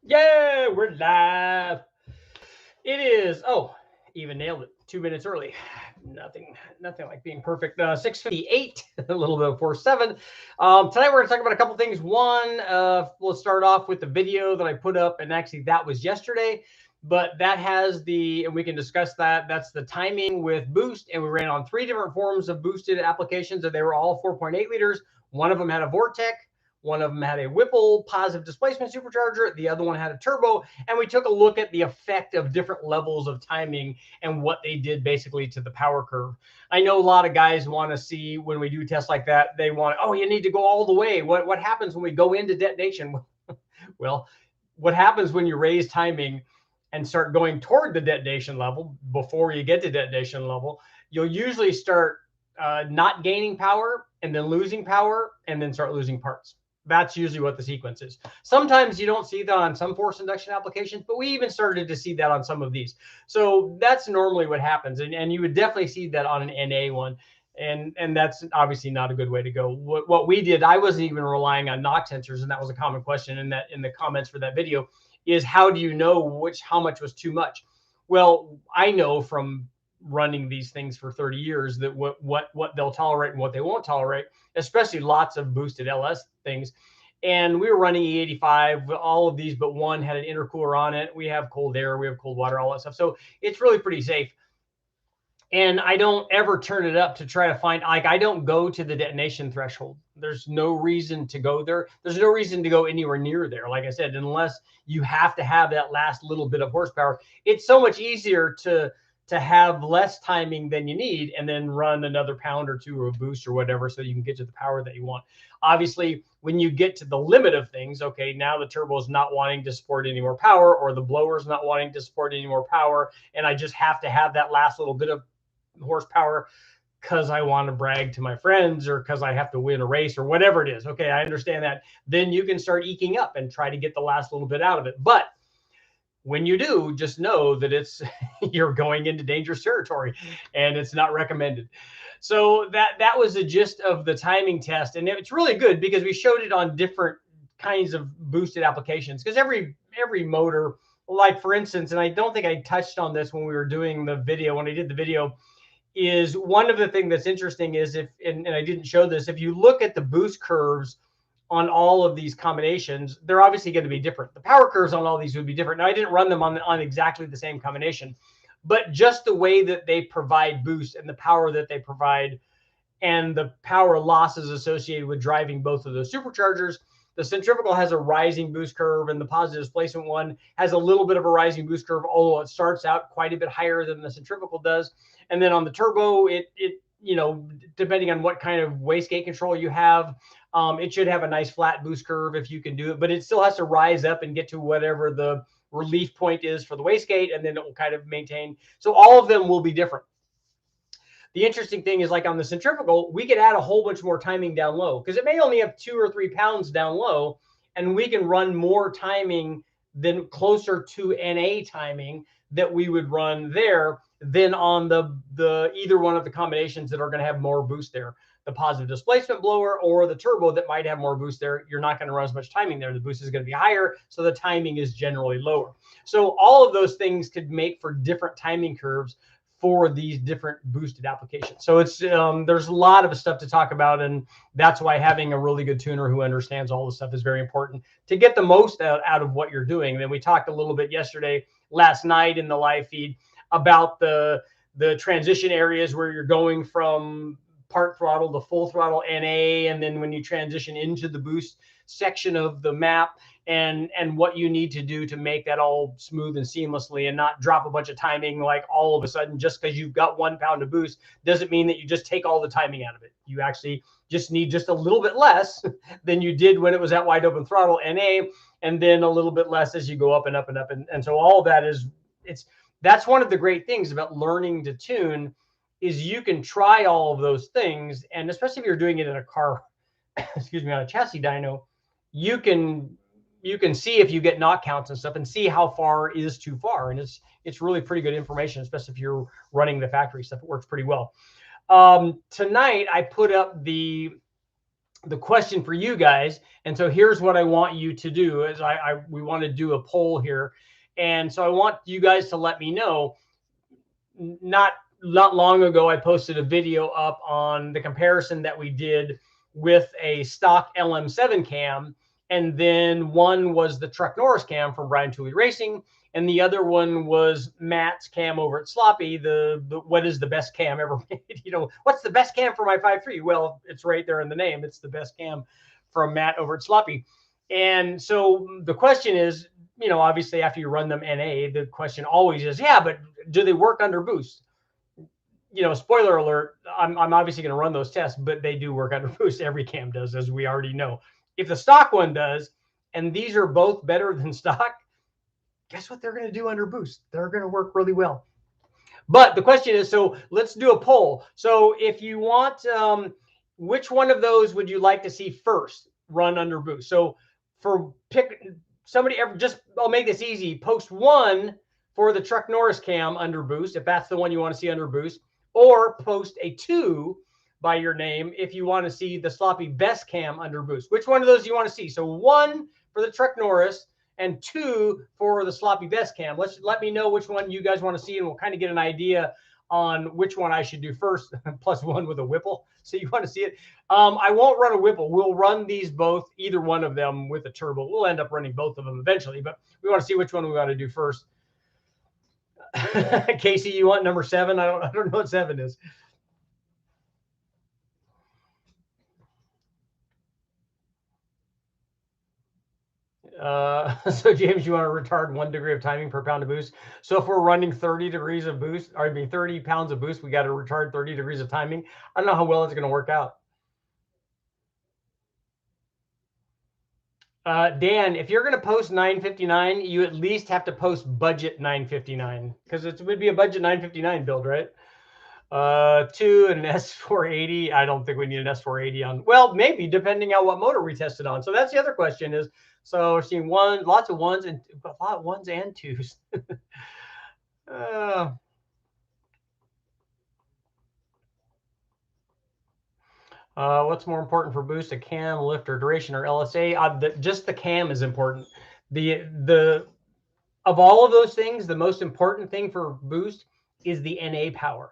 Yeah, we're live. It is. Oh, even nailed it. 2 minutes early. Nothing like being perfect. 6:58, a little bit before 7. Tonight we're going to talk about a couple things. One, we'll start off with the video that I put up, and actually that was yesterday. But that has and we can discuss that. That's the timing with boost, and we ran on 3 different forms of boosted applications, and they were all 4.8 liters. One of them had a Vortec. One of them had a Whipple positive displacement supercharger. The other one had a turbo. And we took a look at the effect of different levels of timing and what they did basically to the power curve. I know a lot of guys want to see when we do tests like that, they want, oh, you need to go all the way. What happens when we go into detonation? Well, what happens when you raise timing and start going toward the detonation level before you get to detonation level, you'll usually start not gaining power and then losing power and then start losing parts. That's usually what the sequence is. Sometimes you don't see that on some force induction applications, but we even started to see that on some of these. So that's normally what happens. And you would definitely see that on an NA one. And that's obviously not a good way to go. What we did, I wasn't even relying on knock sensors, and that was a common question in the comments for that video, is how do you know how much was too much? Well, I know from running these things for 30 years that what they'll tolerate and what they won't tolerate, especially lots of boosted LS things. And we were running E85, all of these but one had an intercooler on it. We have cold air, we have cold water, all that stuff. So it's really pretty safe. And I don't ever turn it up to try to find, like, I don't go to the detonation threshold. There's no reason to go there. There's no reason to go anywhere near there. Like I said, unless you have to have that last little bit of horsepower, it's so much easier to have less timing than you need and then run another pound or two of boost or whatever so you can get to the power that you want. Obviously, when you get to the limit of things, okay, now the turbo is not wanting to support any more power, or the blower is not wanting to support any more power, and I just have to have that last little bit of horsepower because I want to brag to my friends or because I have to win a race or whatever it is. Okay, I understand that. Then you can start eking up and try to get the last little bit out of it. But when you do, just know that it's you're going into dangerous territory and it's not recommended. So that was the gist of the timing test, and it's really good because we showed it on different kinds of boosted applications, because every motor, like for instance, and I don't think I touched on this when we were doing the video, when I did the video, is one of the things that's interesting is if, and I didn't show this, if you look at the boost curves on all of these combinations, they're obviously going to be different. The power curves on all these would be different. Now, I didn't run them on exactly the same combination, but just the way that they provide boost and the power that they provide and the power losses associated with driving both of those superchargers. The centrifugal has a rising boost curve, and the positive displacement one has a little bit of a rising boost curve, although it starts out quite a bit higher than the centrifugal does. And then on the turbo, it depending on what kind of wastegate control you have, it should have a nice flat boost curve if you can do it, but it still has to rise up and get to whatever the relief point is for the wastegate, and then it will kind of maintain. So all of them will be different. The interesting thing is, like on the centrifugal, we could add a whole bunch more timing down low because it may only have 2 or 3 pounds down low, and we can run more timing than closer to NA timing that we would run there than on the either one of the combinations that are going to have more boost there. The positive displacement blower or the turbo that might have more boost there, you're not going to run as much timing there. The boost is going to be higher, so the timing is generally lower. So all of those things could make for different timing curves for these different boosted applications. So it's there's a lot of stuff to talk about, and that's why having a really good tuner who understands all this stuff is very important to get the most out of what you're doing. And then we talked a little bit last night in the live feed about the transition areas where you're going from part throttle to full throttle NA, and then when you transition into the boost section of the map, and what you need to do to make that all smooth and seamlessly and not drop a bunch of timing like all of a sudden. Just because you've got 1 pound of boost doesn't mean that you just take all the timing out of it. You actually just need just a little bit less than you did when it was at wide open throttle NA, and then a little bit less as you go up and up and up. And so all of that that's one of the great things about learning to tune, is you can try all of those things, and especially if you're doing it in a car, excuse me, on a chassis dyno, you can see if you get knock counts and stuff and see how far is too far. And it's really pretty good information, especially if you're running the factory stuff. It works pretty well. Tonight, I put up the the question for you guys, and so here's what I want you to do is we want to do a poll here, and so I want you guys to let me know. Not long ago, I posted a video up on the comparison that we did with a stock LM7 cam, and then one was the Truck Norris cam from Brian Tooley Racing, and the other one was Matt's cam over at Sloppy. The what is the best cam ever made? You know, what's the best cam for my 5.3? Well, it's right there in the name. It's the best cam from Matt over at Sloppy. And so the question is, you know, obviously after you run them NA, the question always is, yeah, but do they work under boost? You know, spoiler alert, I'm obviously going to run those tests, but they do work under boost. Every cam does, as we already know. If the stock one does, and these are both better than stock, guess what they're going to do under boost? They're going to work really well. But the question is, so let's do a poll. So if you want, which one of those would you like to see first run under boost? So for pick somebody, just I'll make this easy. Post one for the Truck Norris cam under boost, if that's the one you want to see under boost, or post a 2 by your name if you want to see the Sloppy best cam under boost. Which one of those do you want to see? So 1 for the Truck Norris and 2 for the Sloppy best cam. Let me know which one you guys want to see, and we'll kind of get an idea on which one I should do first. +1 with a Whipple. So you want to see it. I won't run a Whipple. We'll run these both, either one of them with a turbo. We'll end up running both of them eventually, but we want to see which one we want to do first. Casey, you want number 7? I don't know what 7 is. So James, you want to retard 1 degree of timing per pound of boost. So if we're running 30 degrees of boost, or I mean 30 pounds of boost, we got to retard 30 degrees of timing. I don't know how well it's going to work out. Dan, if you're going to post 959, you at least have to post budget 959, because it would be a budget 959 build, right? 2 and an S480. I don't think we need an S480 on. Well, maybe depending on what motor we tested on. So that's the other question is. So we're seeing lots of 1s and a lot of 1s and 2s. What's more important for boost, a cam, lift, or duration, or LSA? Just the cam is important. Of all of those things, the most important thing for boost is the NA power.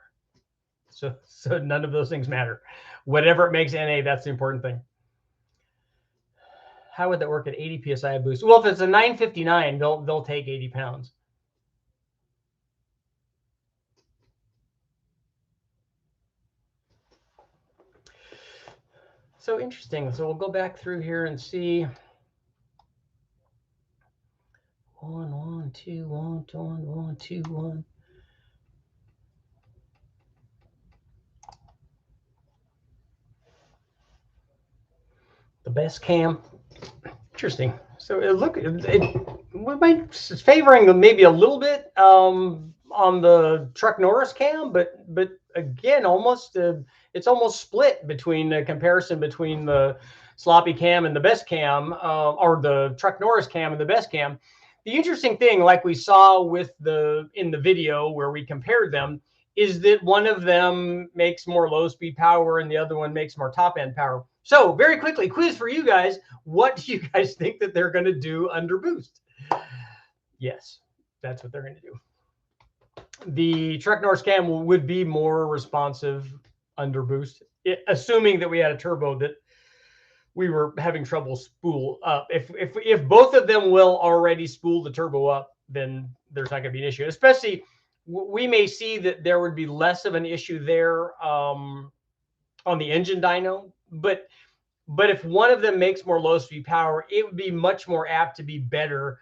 So none of those things matter. Whatever it makes NA, that's the important thing. How would that work at 80 psi of boost? Well, if it's a 959, they'll take 80 pounds. So interesting. So we'll go back through here and see. 1, 1, 2, 1, 1, 1, 2, 1. The best cam. Interesting. So it's favoring maybe a little bit on the Truck Norris cam, but again, it's almost split between the comparison between the Sloppy cam and the best cam, or the Truck Norris cam and the best cam. The interesting thing, like we saw in the video where we compared them, is that one of them makes more low speed power and the other one makes more top end power. So very quickly, quiz for you guys. What do you guys think that they're going to do under boost? Yes, that's what they're going to do. The Truck Norris cam would be more responsive under boost, assuming that we had a turbo that we were having trouble spool up. If both of them will already spool the turbo up, then there's not going to be an issue. Especially, we may see that there would be less of an issue there on the engine dyno. But if one of them makes more low speed power, it would be much more apt to be better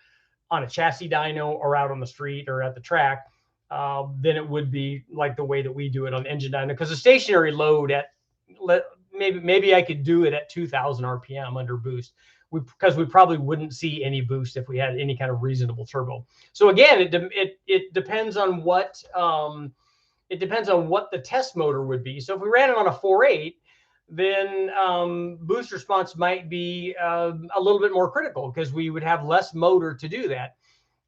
on a chassis dyno or out on the street or at the track than it would be like the way that we do it on engine dyno. Because the stationary load maybe I could do it at 2,000 RPM under boost, because we probably wouldn't see any boost if we had any kind of reasonable turbo. So again, it depends on what the test motor would be. So if we ran it on a 4.8, then boost response might be a little bit more critical because we would have less motor to do that.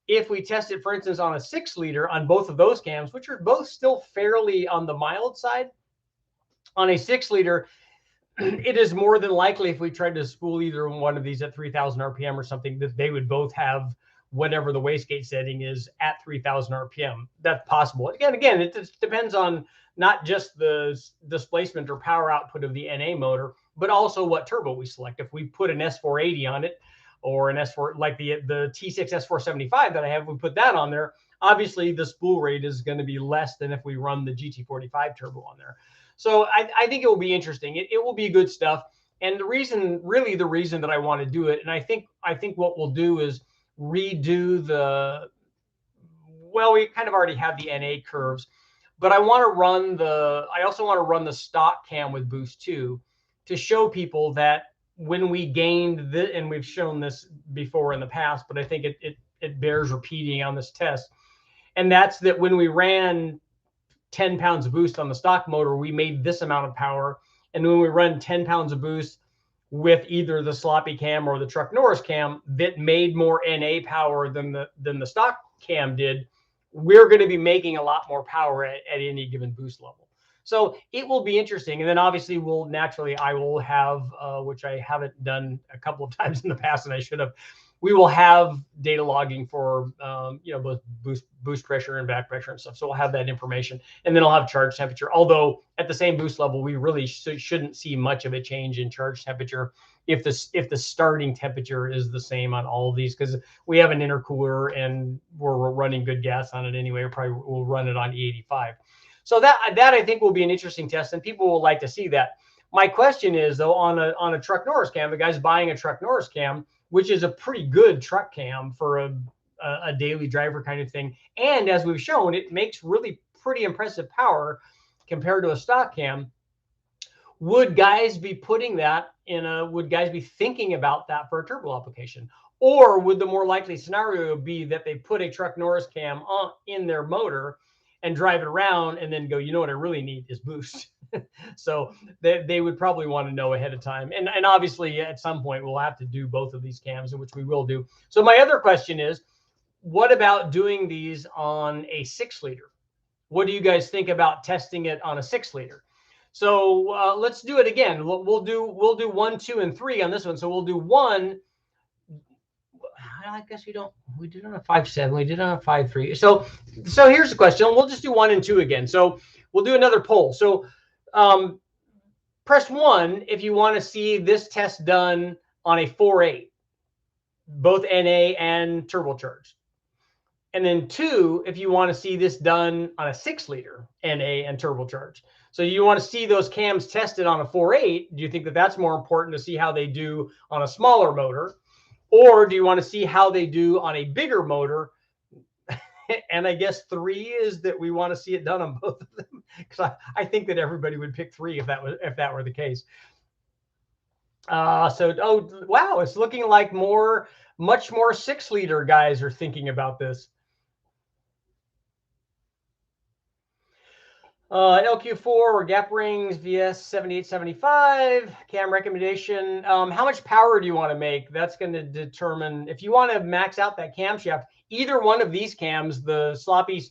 If we test it, for instance, on a 6-liter on both of those cams, which are both still fairly on the mild side, on a 6-liter, it is more than likely if we tried to spool either one of these at 3,000 RPM or something, that they would both have whatever the wastegate setting is at 3,000 RPM. That's possible. Again, it just depends on not just the displacement or power output of the NA motor, but also what turbo we select. If we put an S480 on it, or an S4, like the T6 S475 that I have, we put that on there, obviously the spool rate is going to be less than if we run the GT45 turbo on there. So I think it will be interesting. It will be good stuff. And the reason that I want to do it, and I think what we'll do is redo well, we kind of already have the NA curves, but I also want to run the stock cam with boost too, to show people that when we gained this, and we've shown this before in the past, but I think it bears repeating on this test. And that's that when we ran 10 pounds of boost on the stock motor, we made this amount of power. And when we run 10 pounds of boost with either the sloppy cam or the truck Norris cam that made more NA power than the stock cam did, we're going to be making a lot more power at any given boost level. So it will be interesting. And then obviously I will have, which I haven't done a couple of times in the past, and I should have, we will have data logging for, both boost pressure and back pressure and stuff. So we'll have that information, and then I'll have charge temperature. Although at the same boost level, we really shouldn't see much of a change in charge temperature if the starting temperature is the same on all of these, because we have an intercooler and we're running good gas on it anyway. We'll run it on E85. So that I think will be an interesting test, and people will like to see that. My question is, though, on a truck Norris cam, the guy's buying a truck Norris cam, which is a pretty good truck cam for a daily driver kind of thing. And as we've shown, it makes really pretty impressive power compared to a stock cam. Would guys be putting that would guys be thinking about that for a turbo application? Or would the more likely scenario be that they put a truck Norris cam in their motor and drive it around and then go, you know what I really need is boost. So they would probably want to know ahead of time. And obviously at some point we'll have to do both of these cams, which we will do. So my other question is, what about doing these on a 6-liter? What do you guys think about testing it on a 6-liter? So let's do it again. We'll do 1, 2, and 3 on this one. So we'll do 1. I guess we did on a 5.7. We did on a 5.3. So here's the question. We'll just do 1 and 2 again. So we'll do another poll. So press 1 if you want to see this test done on a 4.8, both NA and turbocharged. And then 2 if you want to see this done on a 6-liter NA and turbocharged. So you want to see those cams tested on a 4.8. Do you think that that's more important to see how they do on a smaller motor? Or do you want to see how they do on a bigger motor? And I guess 3 is that we want to see it done on both of them, because I think that everybody would pick 3 if that were the case. Oh wow, it's looking like much more 6-liter guys are thinking about this. LQ4 or gap rings, VS 7875, cam recommendation. How much power do you want to make? That's going to determine if you want to max out that camshaft. Either one of these cams, the sloppy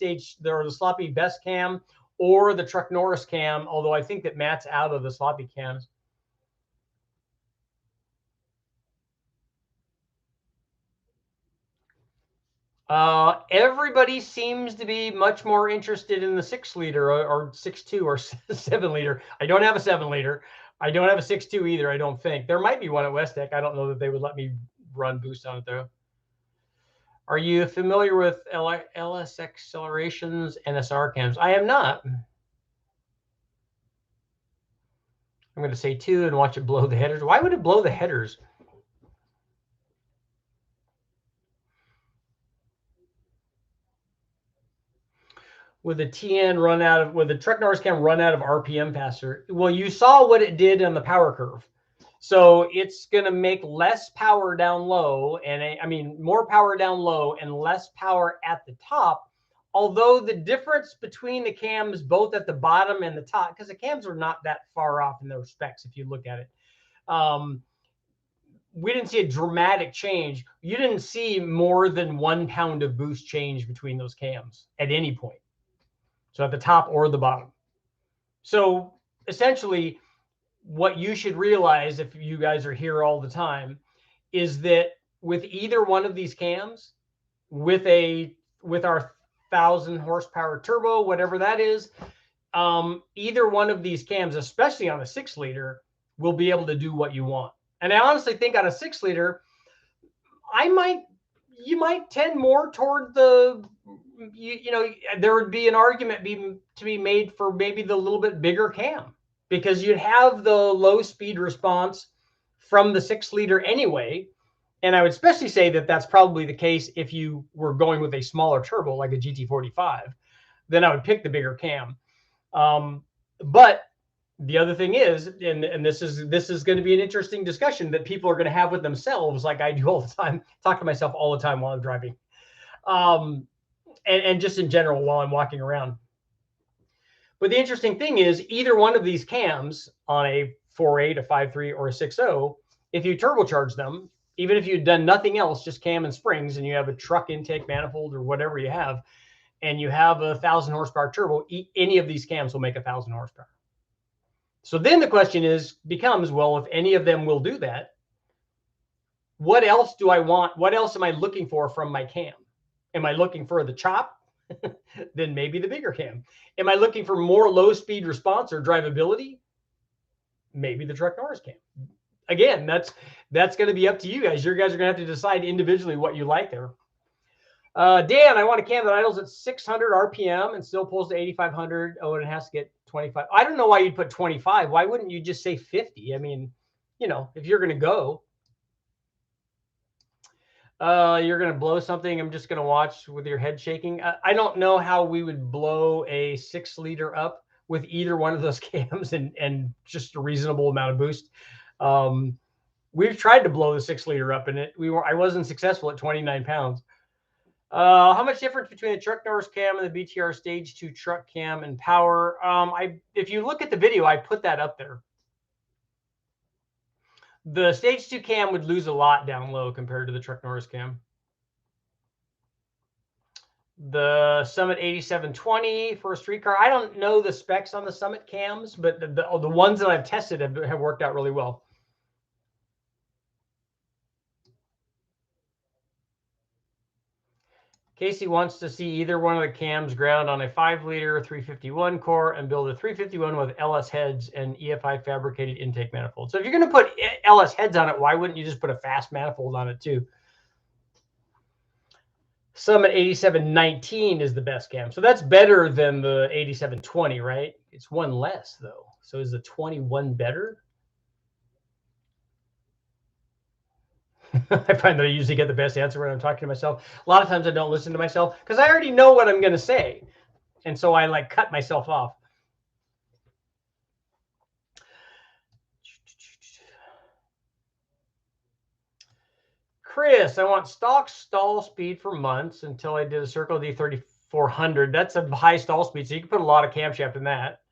or the sloppy best cam or the truck Norris cam, although I think that Matt's out of the sloppy cams. Everybody seems to be much more interested in the 6-liter or 6.2 or 7-liter. I don't have a 7-liter. I don't have a 6.2 either, I don't think. There might be one at Westech. I don't know that they would let me run boost on it, though. Are you familiar with LS Acceleration's NSR cams? I am not. I'm going to say 2 and watch it blow the headers. Why would it blow the headers? Would the truck Norris cam run out of RPM faster? Well, you saw what it did on the power curve. So it's going to make less power down low, and I mean more power down low and less power at the top. Although the difference between the cams, both at the bottom and the top, because the cams are not that far off in their specs if you look at it, we didn't see a dramatic change. You didn't see more than 1 pound of boost change between those cams at any point. So at the top or the bottom. So essentially, what you should realize if you guys are here all the time is that with either one of these cams, with our 1,000 horsepower turbo, whatever that is, either one of these cams, especially on a 6-liter, will be able to do what you want. And I honestly think on a 6-liter, you might tend more toward there would be an argument to be made for maybe the little bit bigger cam, because you'd have the low speed response from the 6-liter anyway. And I would especially say that that's probably the case if you were going with a smaller turbo like a GT45, then I would pick the bigger cam. But the other thing is, and this is going to be an interesting discussion that people are going to have with themselves, like I do all the time, talk to myself all the time while I'm driving, and just in general while I'm walking around. But the interesting thing is, either one of these cams on a 4.8, a 5.3, or a 6.0, if you turbocharge them, even if you've done nothing else, just cam and springs, and you have a truck intake manifold or whatever you have, and you have a 1,000 horsepower turbo, any of these cams will make 1,000 horsepower. So then the question becomes, well, if any of them will do that, what else do I want? What else am I looking for from my cam? Am I looking for the chop? Then maybe the bigger cam. Am I looking for more low speed response or drivability? Maybe the Truck Norris cam. Again, that's going to be up to you guys. You guys are going to have to decide individually what you like there. Dan, I want a cam that idles at 600 RPM and still pulls to 8,500. Oh, and it has to get 25. I don't know why you'd put 25. Why wouldn't you just say 50? I mean, if you're going to go, you're going to blow something. I'm just going to watch with your head shaking. I don't know how we would blow a 6-liter up with either one of those cams and just a reasonable amount of boost. We've tried to blow the 6-liter up, and I wasn't successful at 29 pounds. How much difference between the Truck Norris cam and the BTR Stage 2 truck cam and power? If you look at the video, I put that up there. The Stage 2 cam would lose a lot down low compared to the Truck Norris cam. The Summit 8720 for a street car. I don't know the specs on the Summit cams, but the ones that I've tested have worked out really well. Casey wants to see either one of the cams ground on a 5-liter 351 core and build a 351 with LS heads and EFI fabricated intake manifold. So if you're going to put LS heads on it, why wouldn't you just put a fast manifold on it too? Summit 8719 is the best cam. So that's better than the 8720, right? It's one less though. So is the 21 better? I find that I usually get the best answer when I'm talking to myself. A lot of times I don't listen to myself because I already know what I'm going to say. And so I like cut myself off. Chris, I want stock stall speed for months until I did a Circle D 3400. That's a high stall speed, so you can put a lot of camshaft in that.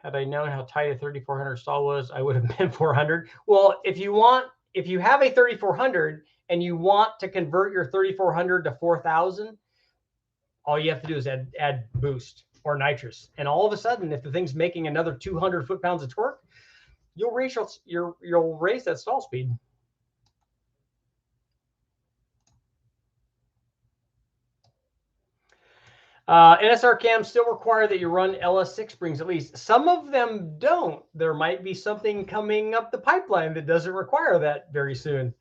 Had I known how tight a 3400 stall was, I would have been 400. Well, if you have a 3400 and you want to convert your 3400 to 4000, all you have to do is add boost or nitrous. And all of a sudden, if the thing's making another 200 foot-pounds of torque, you'll raise that stall speed. NSR cams still require that you run LS6 springs at least. Some of them don't. There might be something coming up the pipeline that doesn't require that very soon. You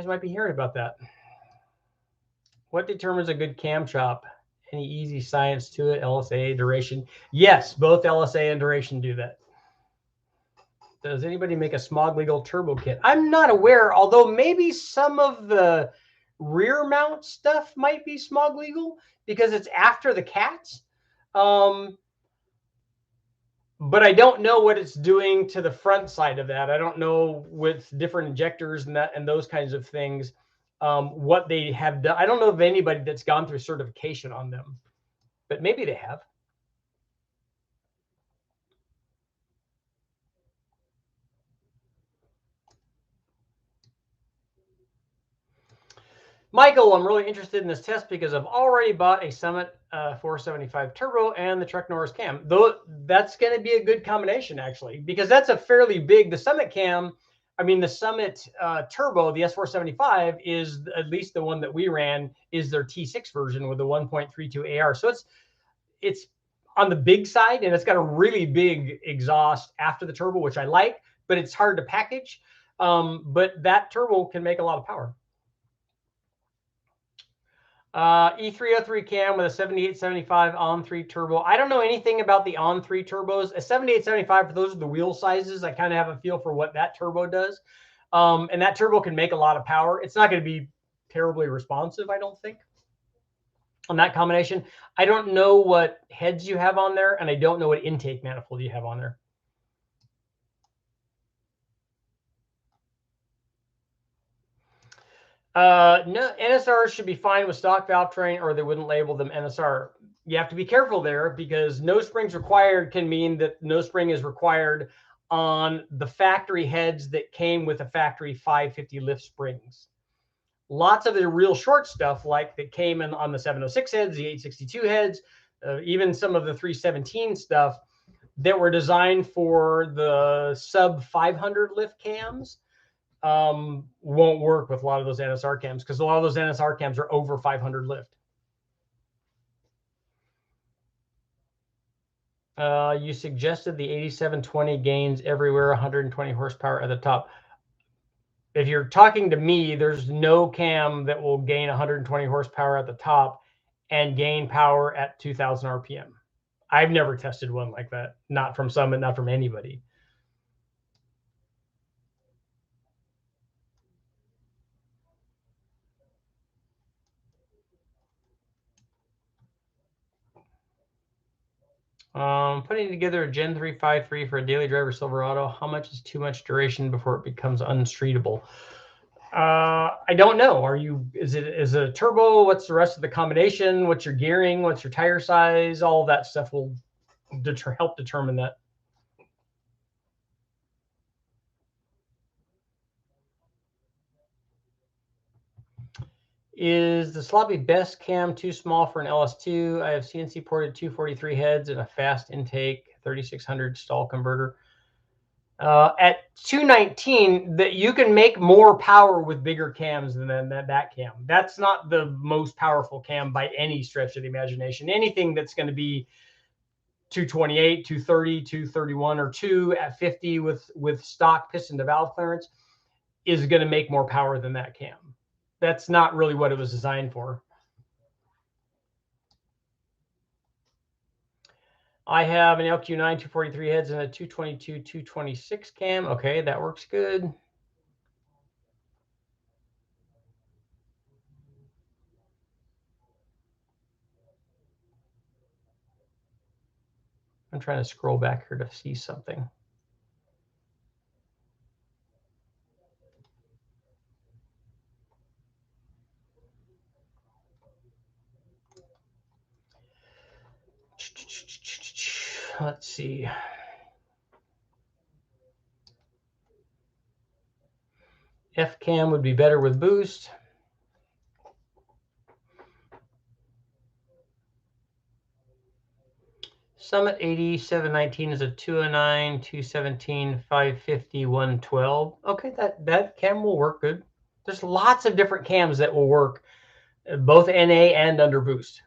guys might be hearing about that. What determines a good cam chop? Any easy science to it? LSA, duration? Yes, both LSA and duration do that. Does anybody make a smog legal turbo kit? I'm not aware, although maybe some of the rear mount stuff might be smog legal because it's after the cats. But I don't know what it's doing to the front side of that. I don't know with different injectors and those kinds of things, what they have done. I don't know of anybody that's gone through certification on them, but maybe they have. Michael, I'm really interested in this test because I've already bought a Summit 475 turbo and the Truck Norris cam. Though that's going to be a good combination, actually, because that's a fairly big, the Summit cam, I mean, the Summit turbo, the S475 is, at least the one that we ran, is their T6 version with the 1.32 AR. So it's on the big side, and it's got a really big exhaust after the turbo, which I like, but it's hard to package. But that turbo can make a lot of power. E303 cam with a 7875 on3 turbo. I don't know anything about the on3 turbos. A 7875, for those are the wheel sizes. I kind of have a feel for what that turbo does. And that turbo can make a lot of power. It's not going to be terribly responsive, I don't think, on that combination. I don't know what heads you have on there, and I don't know what intake manifold you have on there. No, NSR should be fine with stock valve train, or they wouldn't label them NSR. You have to be careful there, because no springs required can mean that no spring is required on the factory heads that came with a factory 550 lift springs. Lots of the real short stuff, like that came in on the 706 heads, the 862 heads, even some of the 317 stuff that were designed for the sub 500 lift cams, won't work with a lot of those NSR cams, because a lot of those NSR cams are over 500 lift. You suggested the 8720 gains everywhere, 120 horsepower at the top. If you're talking to me, there's no cam that will gain 120 horsepower at the top and gain power at 2000 RPM. I've never tested one like that. Not from Summit, not from anybody. Putting together a Gen 353 for a daily driver Silverado, how much is too much duration before it becomes unstreetable? I don't know. Is it a turbo? What's the rest of the combination? What's your gearing? What's your tire size? All of that stuff will help determine that. Is the sloppy best cam too small for an LS2? I have CNC ported 243 heads and a fast intake 3600 stall converter. At 219, that you can make more power with bigger cams than that cam. That's not the most powerful cam by any stretch of the imagination. Anything that's going to be 228, 230, 231, or 2 at 50 with stock piston to valve clearance is going to make more power than that cam. That's not really what it was designed for. I have an LQ9 243 heads and a 222 226 cam. Okay, that works good. I'm trying to scroll back here to see something. Let's see. F cam would be better with boost. Summit 8719 is a 209, 217, 550, 112. Okay, that cam will work good. There's lots of different cams that will work, both NA and under boost.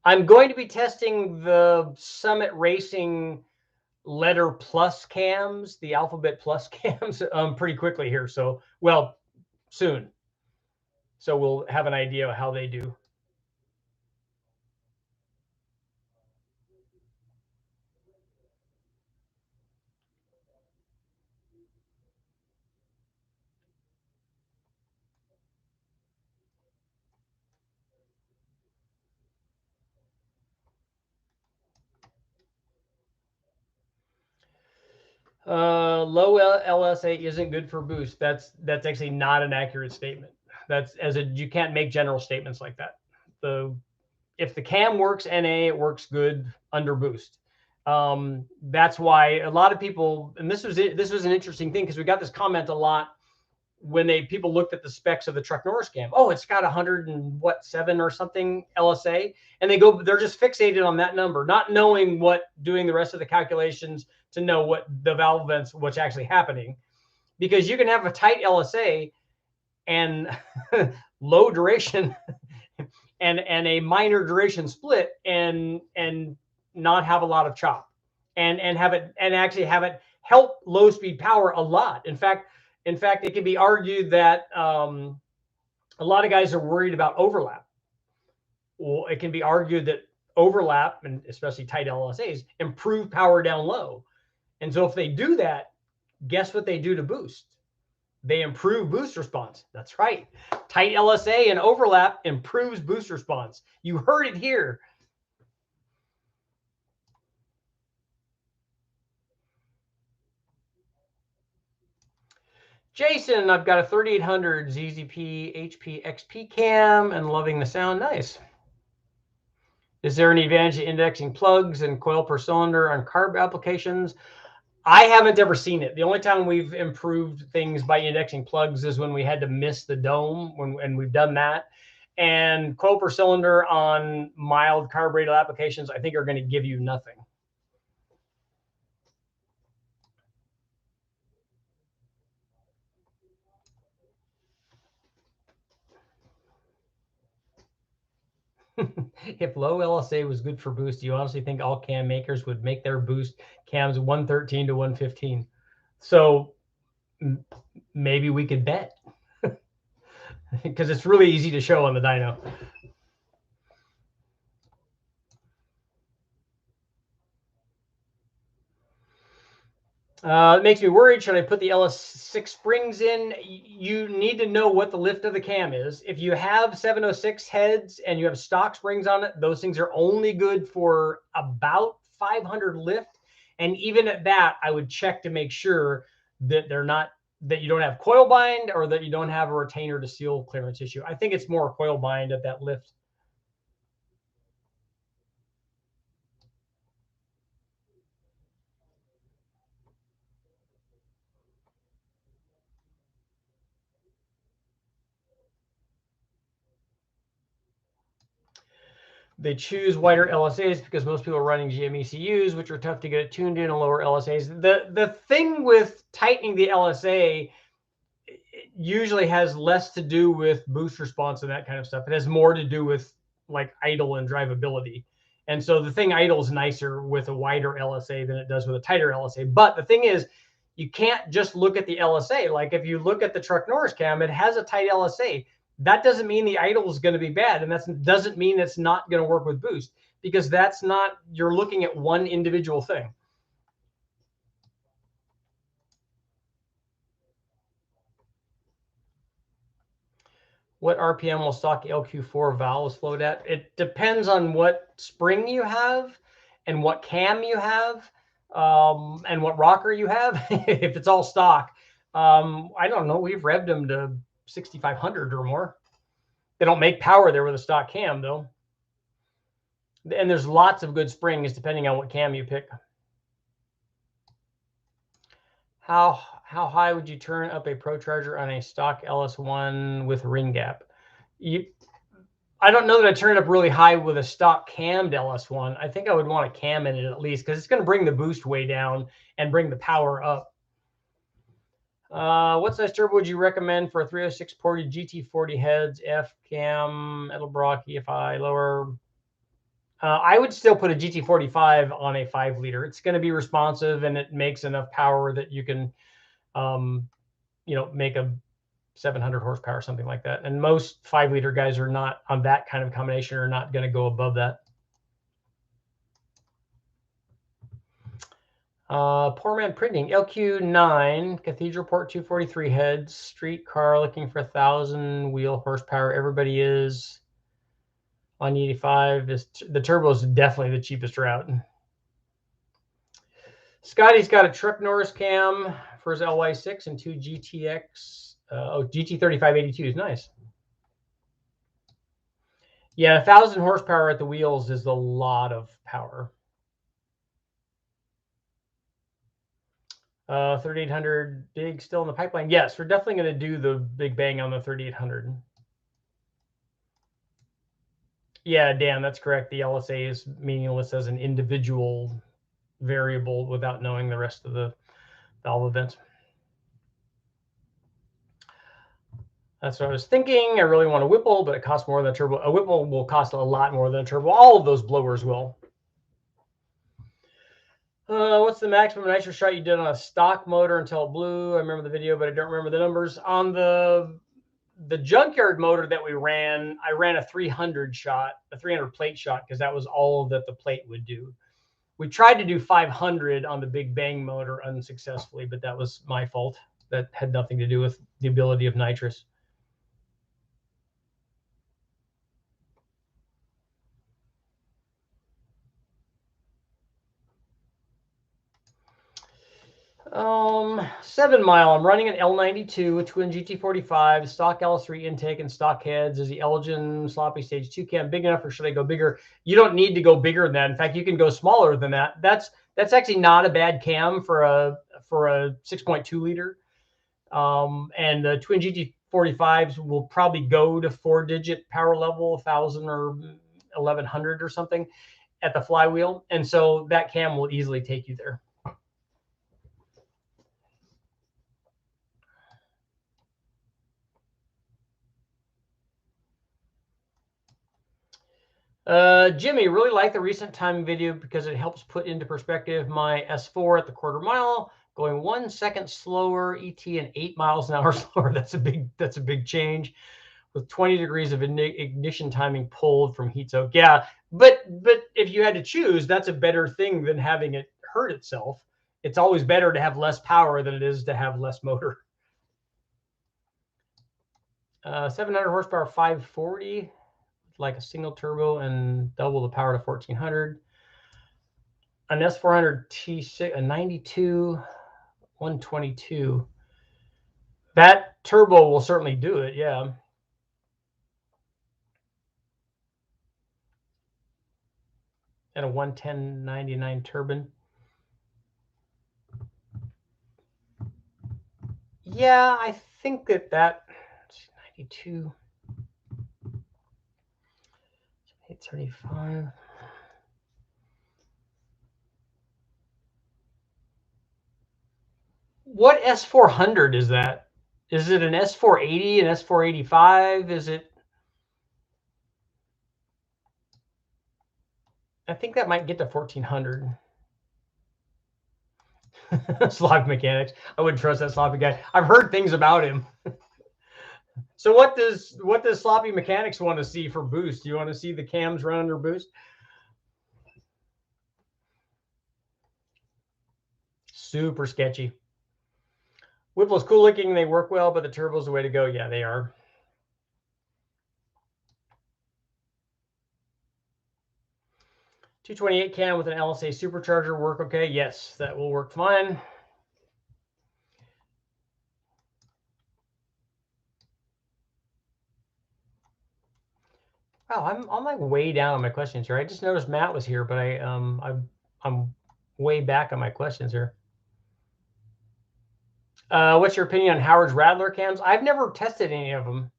I'm going to be testing the Summit Racing letter plus cams, the alphabet plus cams, pretty quickly here. So, well, soon. So we'll have an idea of how they do. Low LSA isn't good for boost. That's actually not an accurate statement. You can't make general statements like that. If the cam works NA, it works good under boost. That's why a lot of people, and this was an interesting thing, because we got this comment a lot when people looked at the specs of the truck Norris cam. Oh, it's got 107 or something LSA, and they're just fixated on that number, not knowing doing the rest of the calculations to know what the valve vents, what's actually happening, because you can have a tight LSA and low duration and a minor duration split and not have a lot of chop and actually have it help low speed power a lot. In fact, it can be argued that a lot of guys are worried about overlap. Well, it can be argued that overlap, and especially tight LSAs, improve power down low. And so if they do that, guess what they do to boost? They improve boost response. That's right. Tight LSA and overlap improves boost response. You heard it here. Jason, I've got a 3800 ZZP HP XP cam and loving the sound. Nice. Is there any advantage to indexing plugs and coil per cylinder on carb applications? I haven't ever seen it. The only time we've improved things by indexing plugs is when we had to miss the dome, and we've done that. And coil per cylinder on mild carbureted applications, I think, are going to give you nothing. If low LSA was good for boost, do you honestly think all cam makers would make their boost cams 113 to 115? So maybe we could bet, because it's really easy to show on the dyno. It makes me worried. Should I put the LS6 springs in? You need to know what the lift of the cam is. If you have 706 heads and you have stock springs on it, those things are only good for about 500 lift. And even at that, I would check to make sure that that you don't have coil bind or that you don't have a retainer to seal clearance issue. I think it's more coil bind at that lift. They choose wider LSAs because most people are running GM ECUs, which are tough to get tuned in and lower LSAs. The thing with tightening the LSA usually has less to do with boost response and that kind of stuff. It has more to do with like idle and drivability. And so the thing idles nicer with a wider LSA than it does with a tighter LSA. But the thing is, you can't just look at the LSA. Like if you look at the truck Norris cam, it has a tight LSA. That doesn't mean the idle is going to be bad. And that doesn't mean it's not going to work with boost, because that's not, you're looking at one individual thing. What RPM will stock LQ4 valves float at? It depends on what spring you have and what cam you have, and what rocker you have. If it's all stock, I don't know. We've revved them to 6,500 or more. They don't make power there with a stock cam, though. And there's lots of good springs depending on what cam you pick. How high would you turn up a Pro Charger on a stock LS1 with ring gap? I don't know that I turn it up really high with a stock cammed LS1. I think I would want a cam in it at least, because it's going to bring the boost way down and bring the power up. What size turbo would you recommend for a 306 ported GT40 heads, F cam, Edelbrock, EFI, lower? I would still put a GT45 on a 5-liter. It's going to be responsive and it makes enough power that you can, make a 700 horsepower or something like that. And most 5-liter guys are not on that kind of combination, are not going to go above that. Poor Man Printing, LQ9, Cathedral Port 243 heads, street car looking for 1,000 wheel horsepower. Everybody is on 85. The turbo is definitely the cheapest route. Scotty's got a truck Norris cam for his LY6 and 2 GTX. GT3582 is nice. Yeah, 1,000 horsepower at the wheels is a lot of power. 3800 big still in the pipeline. Yes, we're definitely going to do the big bang on the 3800. Yeah, Dan, that's correct. The LSA is meaningless as an individual variable without knowing the rest of the valve events. That's what I was thinking. I really want a Whipple, but it costs more than a turbo. A Whipple will cost a lot more than a turbo. All of those blowers will. What's the maximum nitrous shot you did on a stock motor until it blew? I remember the video, but I don't remember the numbers. On the junkyard motor that we ran, I ran a 300 shot, a 300 plate shot, because that was all that the plate would do. We tried to do 500 on the big bang motor unsuccessfully, but that was my fault. That had nothing to do with the ability of nitrous. Um, 7 Mile. I'm running an L92, a twin GT45, stock L3 intake and stock heads. Is the Elgin sloppy stage 2 cam big enough, or should I go bigger? You don't need to go bigger than that. In fact, you can go smaller than that. That's actually not a bad cam for a 6.2 liter. And the twin GT45s will probably go to 4-digit power level, 1,000 or 1,100 or something at the flywheel, and so that cam will easily take you there. Jimmy, really like the recent timing video because it helps put into perspective my S4 at the quarter mile, going 1 second slower, ET and 8 miles an hour slower. That's a big change, with 20 degrees of ignition timing pulled from heat soak. Yeah, but if you had to choose, that's a better thing than having it hurt itself. It's always better to have less power than it is to have less motor. 700 horsepower, 540. Like a single turbo and double the power to 1400. An S400 T6, a 92, 122. That turbo will certainly do it, yeah. And a 110/99 turbine. Yeah, I think that 92, 835. What S400 is that? Is it an S480, an S485? Is it? I think that might get to 1400. Sloppy mechanics. I wouldn't trust that sloppy guy. I've heard things about him. So what does sloppy mechanics want to see for boost? Do you want to see the cams run under boost? Super sketchy. Whipple's cool looking. They work well, but the turbo's the way to go. Yeah, they are. .228 cam with an LSA supercharger work okay? Yes, that will work fine. Wow, I'm like way down on my questions here. I just noticed Matt was here, but I'm way back on my questions here. What's your opinion on Howard's Rattler cams? I've never tested any of them.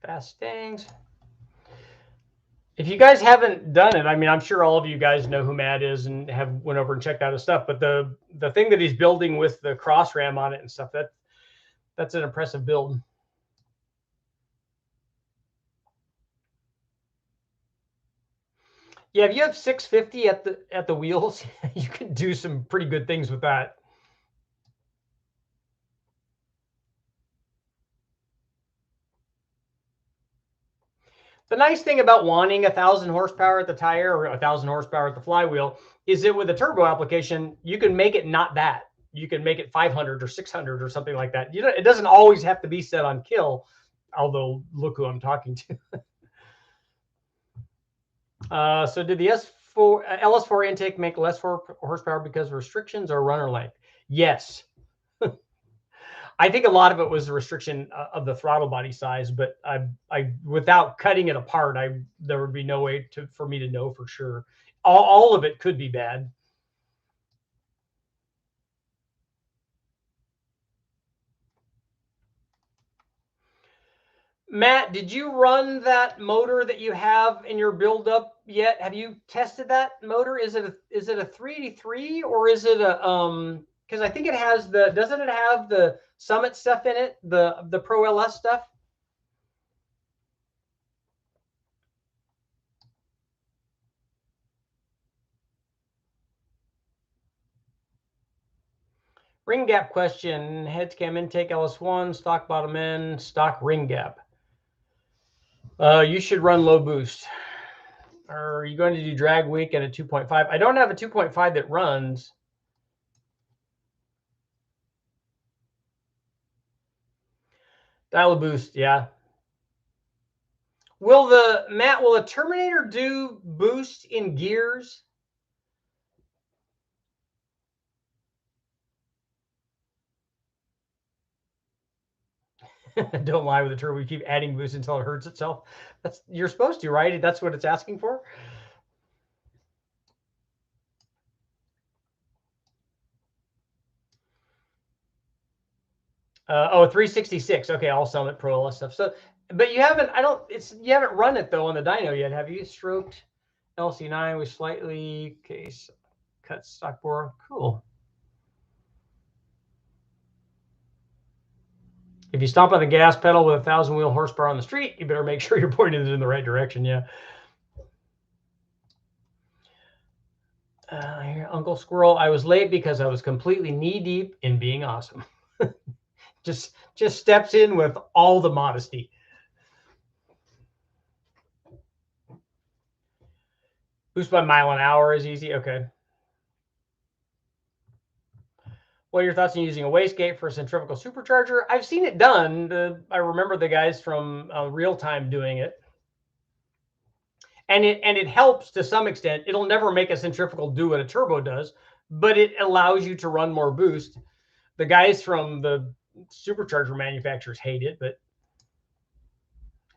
Fast things. If you guys haven't done it, I mean, I'm sure all of you guys know who Matt is and have went over and checked out his stuff. But the thing that he's building with the cross ram on it and stuff, that's an impressive build. Yeah, if you have 650 at the wheels, you can do some pretty good things with that. The nice thing about wanting 1,000 horsepower at the tire or 1,000 horsepower at the flywheel is that with a turbo application, you can make it not that. You can make it 500 or 600 or something like that. It doesn't always have to be set on kill, although look who I'm talking to. So did the LS4 intake make less horsepower because of restrictions or runner length? Yes. I think a lot of it was the restriction of the throttle body size, but I without cutting it apart, there would be no way for me to know for sure. All of it could be bad. Matt, did you run that motor that you have in your build-up yet? Have you tested that motor? Is it a 383 or is it a because I think it has doesn't it have the Summit stuff in it, the Pro LS stuff? Ring gap question, heads cam intake LS1, stock bottom end, stock ring gap. You should run low boost. Are you going to do drag week at a 2.5? I don't have a 2.5 that runs. Dial a boost, yeah. Will the Terminator do boost in gears? Don't lie with the turbo. You keep adding boost until it hurts itself. You're supposed to, right? That's what it's asking for. Oh, 366. Okay, I'll sell it Pro LS stuff. So, but you haven't. You haven't run it though on the dyno yet, have you? Stroked LC9 with slightly cut stock bore. Cool. If you stomp on the gas pedal with 1,000 wheel horsepower on the street, you better make sure you're pointing it in the right direction. Yeah. Here, Uncle Squirrel, I was late because I was completely knee deep in being awesome. just steps in with all the modesty. Boost by mile an hour is easy. Okay. What are your thoughts on using a wastegate for a centrifugal supercharger? I've seen it done. I remember the guys from Real Time doing it. And it helps to some extent. It'll never make a centrifugal do what a turbo does, but it allows you to run more boost. The guys from the supercharger manufacturers hate it, but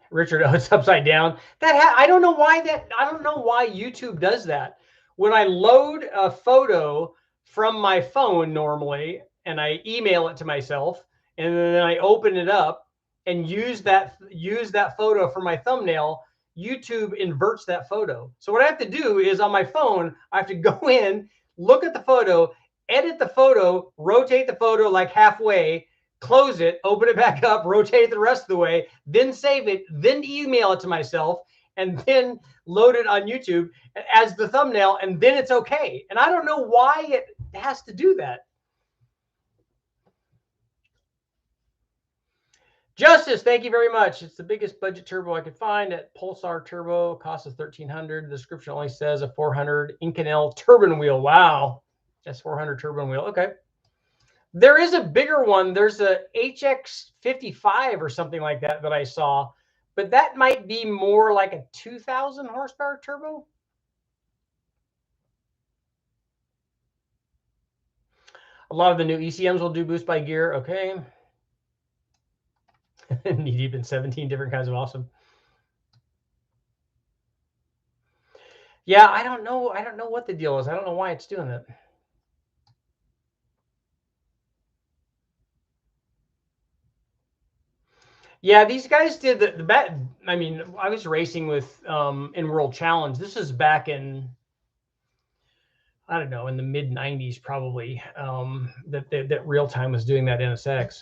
Richard, oh, it's upside down. I don't know why YouTube does that. When I load a photo from my phone normally, and I email it to myself, and then I open it up and use that photo for my thumbnail, YouTube inverts that photo. So what I have to do is on my phone, I have to go in, look at the photo, edit the photo, rotate the photo like halfway, close it, open it back up, rotate it the rest of the way, then save it, then email it to myself, and then load it on YouTube as the thumbnail, and then it's okay. And I don't know why it has to do that. Justice, thank you very much. It's the biggest budget turbo I could find at Pulsar Turbo. Cost of $1,300. The description only says a 400 Inconel turbine wheel. Wow. That's 400 turbine wheel. Okay. There is a bigger one. There's a HX55 or something like that I saw, but that might be more like a 2,000 horsepower turbo. A lot of the new ECMs will do boost by gear. Okay. Knee deep in 17 different kinds of awesome. Yeah, I don't know what the deal is. I don't know why it's doing that. Yeah, these guys did the bet. I mean, I was racing with in World Challenge. This is back in, I don't know, in the mid 90s probably. That Real Time was doing that NSX.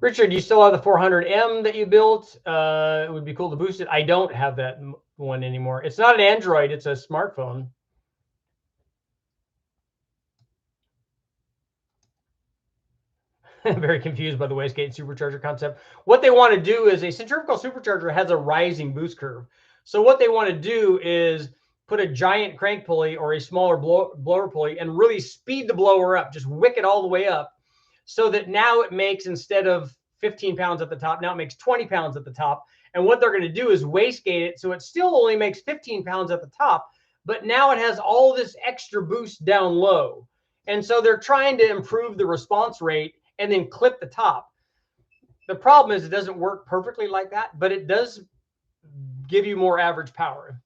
Richard, do you still have the 400M that you built? It would be cool to boost it. I don't have that one anymore. It's not an Android. It's a smartphone. I'm very confused by the wastegate supercharger concept. What they want to do is a centrifugal supercharger has a rising boost curve. So what they want to do is put a giant crank pulley or a smaller blower pulley and really speed the blower up, just wick it all the way up, so that now it makes, instead of 15 pounds at the top, now it makes 20 pounds at the top. And what they're going to do is wastegate it so it still only makes 15 pounds at the top, but now it has all this extra boost down low. And so they're trying to improve the response rate and then clip the top. The problem is it doesn't work perfectly like that, but it does give you more average power.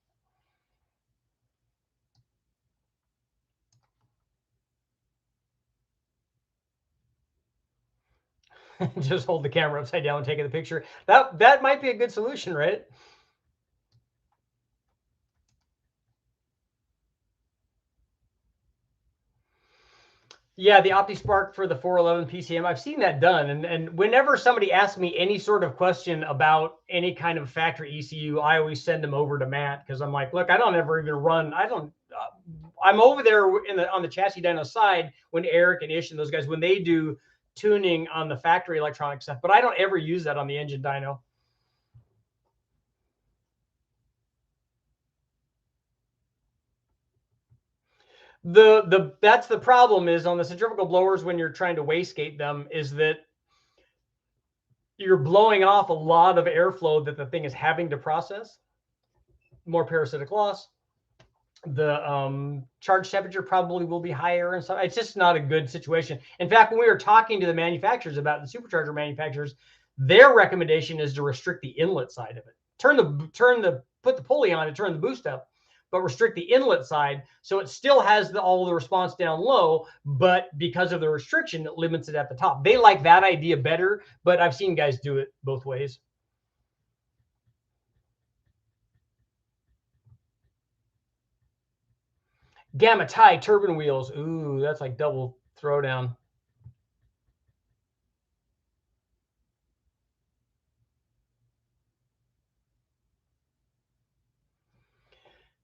Just hold the camera upside down and take the picture. That might be a good solution, right? Yeah, the OptiSpark for the 411 PCM, I've seen that done. And whenever somebody asks me any sort of question about any kind of factory ECU, I always send them over to Matt because I'm like, look, I don't ever even run. I'm over there on the chassis dyno side when Eric and Ish and those guys, when they do tuning on the factory electronic stuff, but I don't ever use that on the engine dyno. That's the problem is on the centrifugal blowers when you're trying to wastegate them is that you're blowing off a lot of airflow that the thing is having to process. More parasitic loss. The charge temperature probably will be higher, and so it's just not a good situation. In fact, when we were talking to the manufacturers about the supercharger manufacturers, their recommendation is to restrict the inlet side of it. Put the pulley on and turn the boost up, but restrict the inlet side so it still has all the response down low, but because of the restriction, it limits it at the top. They like that idea better, but I've seen guys do it both ways. Gamma tie turbine wheels. Ooh, that's like double throwdown.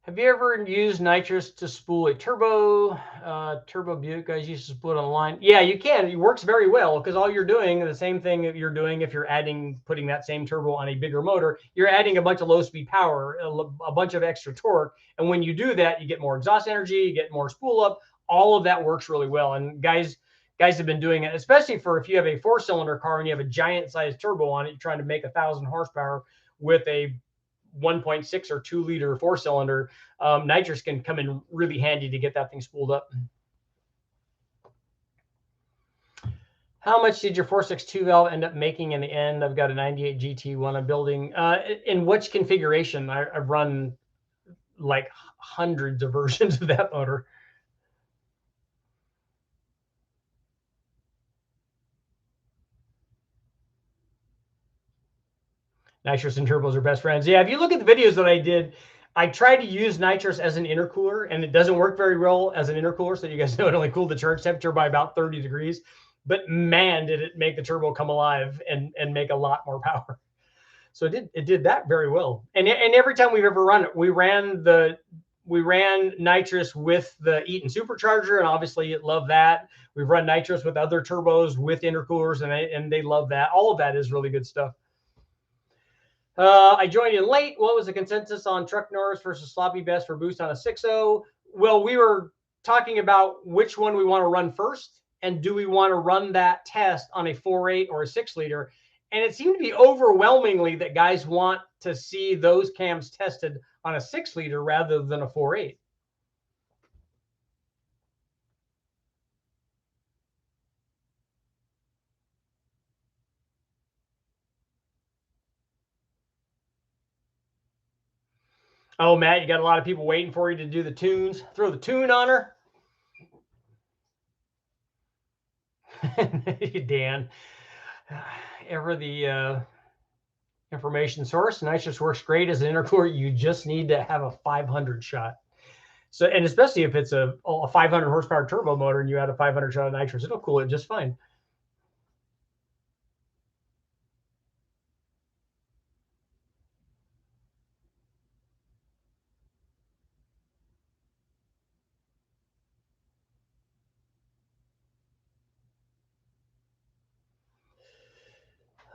Have you ever used nitrous to spool a turbo? Turbo Buick guys used to spool it on the line. Yeah, you can. It works very well because all you're doing, the same thing that you're doing if you're putting that same turbo on a bigger motor, you're adding a bunch of low-speed power, a bunch of extra torque. And when you do that, you get more exhaust energy, you get more spool up. All of that works really well. And guys have been doing it, especially for if you have a 4-cylinder car and you have a giant-sized turbo on it, you're trying to make 1,000 horsepower with a 1.6 or 2-liter 4-cylinder, nitrous can come in really handy to get that thing spooled up. How much did your 462 valve end up making in the end? I've got a 98 GT1 I'm building. In which configuration? I've run like hundreds of versions of that motor. Nitrous and turbos are best friends. Yeah, if you look at the videos that I did, I tried to use nitrous as an intercooler, and it doesn't work very well as an intercooler. So you guys know it only cooled the charge temperature by about 30 degrees. But man, did it make the turbo come alive and make a lot more power. So it did that very well. And every time we've ever run it, we ran nitrous with the Eaton supercharger, and obviously it loved that. We've run nitrous with other turbos with intercoolers, and they love that. All of that is really good stuff. I joined in late. What was the consensus on truck Norris versus sloppy best for boost on a 6.0? Well, we were talking about which one we want to run first, and do we want to run that test on a 4.8 or a 6-liter? And it seemed to be overwhelmingly that guys want to see those cams tested on a 6-liter rather than a 4.8. Oh, Matt, you got a lot of people waiting for you to do the tunes. Throw the tune on her. Dan, ever the information source. Nitrous works great as an intercooler. You just need to have a 500 shot. So, and especially if it's a 500 horsepower turbo motor and you add a 500 shot of nitrous, it'll cool it just fine.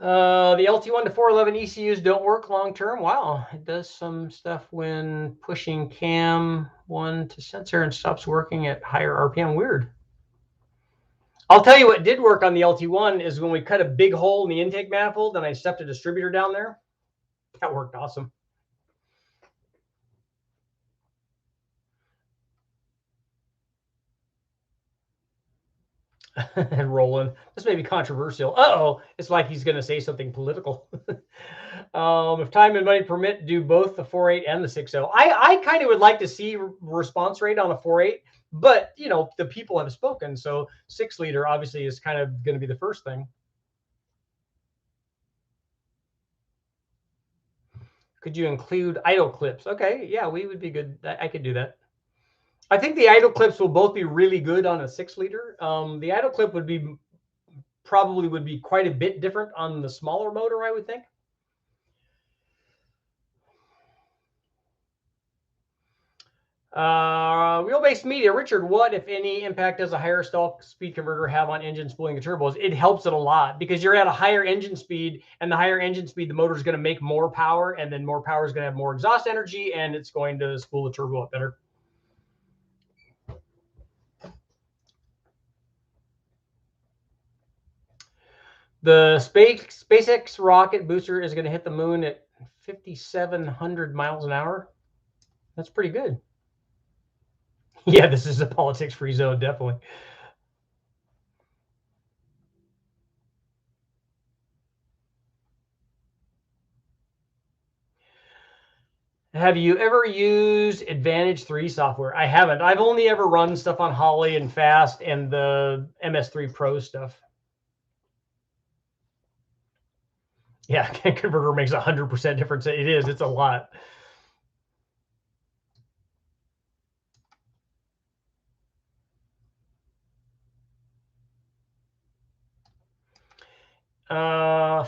The LT1 to 411 ECUs don't work long term. Wow, it does some stuff when pushing cam 1 to sensor and stops working at higher RPM. Weird. I'll tell you what did work on the LT1 is when we cut a big hole in the intake manifold and I stuffed a distributor down there. That worked awesome. And Roland, this may be controversial. Uh-oh, it's like he's going to say something political. If time and money permit, do both the 4.8 and the 6.0. I kind of would like to see response rate on a 4.8, but you know, the people have spoken, so 6-liter obviously is kind of going to be the first thing. Could you include idle clips? Okay, yeah, we would be good. I could do that. I think the idle clips will both be really good on a 6-liter. The idle clip would be probably would be quite a bit different on the smaller motor, I would think. Wheelbase media, Richard, what, if any, impact does a higher stall speed converter have on engine spooling and turbos? It helps it a lot because you're at a higher engine speed, and the higher engine speed, the motor is going to make more power, and then more power is going to have more exhaust energy, and it's going to spool the turbo up better. The SpaceX rocket booster is going to hit the moon at 5,700 miles an hour. That's pretty good. Yeah, this is a politics-free zone, definitely. Have you ever used Advantage 3 software? I haven't. I've only ever run stuff on Holly and Fast and the MS3 Pro stuff. Yeah, converter makes 100% difference. It is. It's a lot.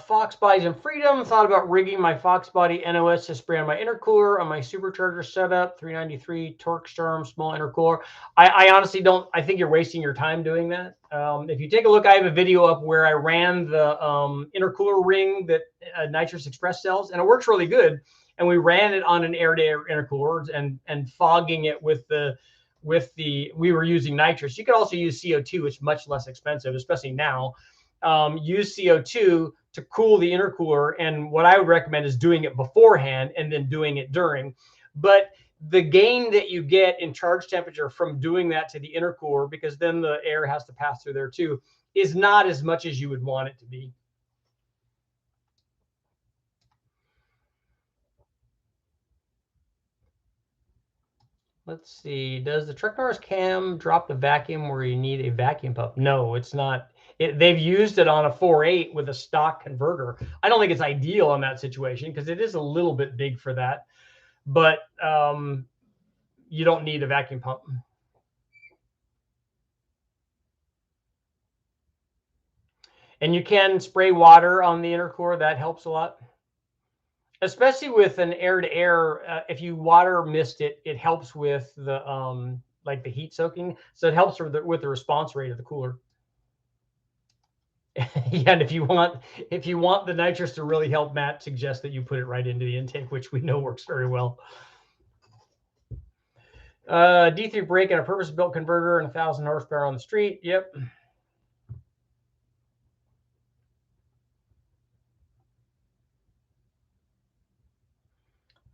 Fox Bodies and Freedom. Thought about rigging my Fox Body NOS to spray on my intercooler on my supercharger setup. 393 torque storm, small intercooler. I honestly don't. I think you're wasting your time doing that. If you take a look, I have a video up where I ran the intercooler ring that Nitrous Express sells, and it works really good. And we ran it on an air-to-air intercooler and fogging it with the we were using nitrous. You could also use CO2, which is much less expensive, especially now. Use CO2 to cool the intercooler. And what I would recommend is doing it beforehand and then doing it during. But the gain that you get in charge temperature from doing that to the intercooler, because then the air has to pass through there too, is not as much as you would want it to be. Let's see. Does the truck Norris cam drop the vacuum where you need a vacuum pump? No, it's not. They've used it on a 4.8 with a stock converter. I don't think it's ideal in that situation because it is a little bit big for that, but you don't need a vacuum pump. And you can spray water on the intercooler. That helps a lot, especially with an air-to-air. If you water mist it, it helps with the like the heat soaking. So it helps with the response rate of the cooler. Yeah, and if you want the nitrous to really help, Matt suggests that you put it right into the intake, which we know works very well. D3 brake and a purpose-built converter and 1,000 horsepower on the street. Yep.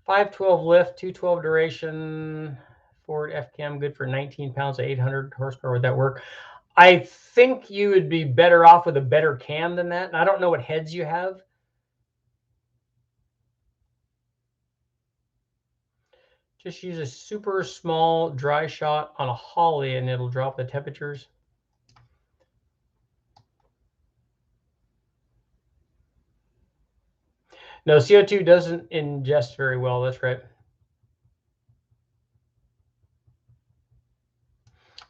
.512 lift, 212 duration, Ford F-Cam, good for 19 pounds at 800 horsepower. Would that work? I think you would be better off with a better cam than that. And I don't know what heads you have. Just use a super small dry shot on a Holly and it'll drop the temperatures. No, CO2 doesn't ingest very well. That's right.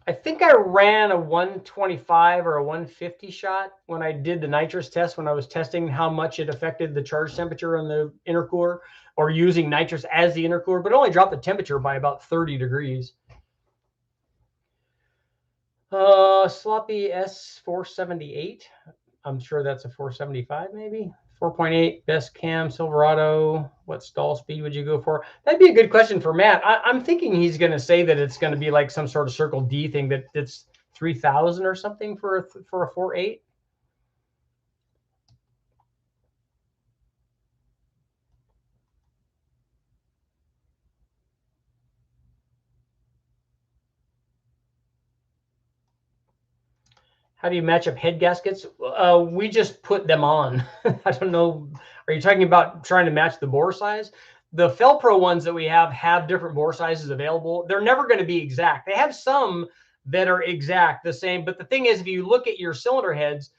I think I ran a 125 or a 150 shot when I did the nitrous test, when I was testing how much it affected the charge temperature on the intercooler, or using nitrous as the intercooler, but it only dropped the temperature by about 30 degrees. Sloppy S478. I'm sure that's a 475 maybe. 4.8 best cam Silverado. What stall speed would you go for? That'd be a good question for Matt. I'm thinking he's going to say that it's going to be like some sort of Circle D thing that's 3,000 or something for a 4.8. How do you match up head gaskets? We just put them on. I don't know. Are you talking about trying to match the bore size? The Felpro ones that we have different bore sizes available. They're never going to be exact. They have some that are exact the same. But the thing is, if you look at your cylinder heads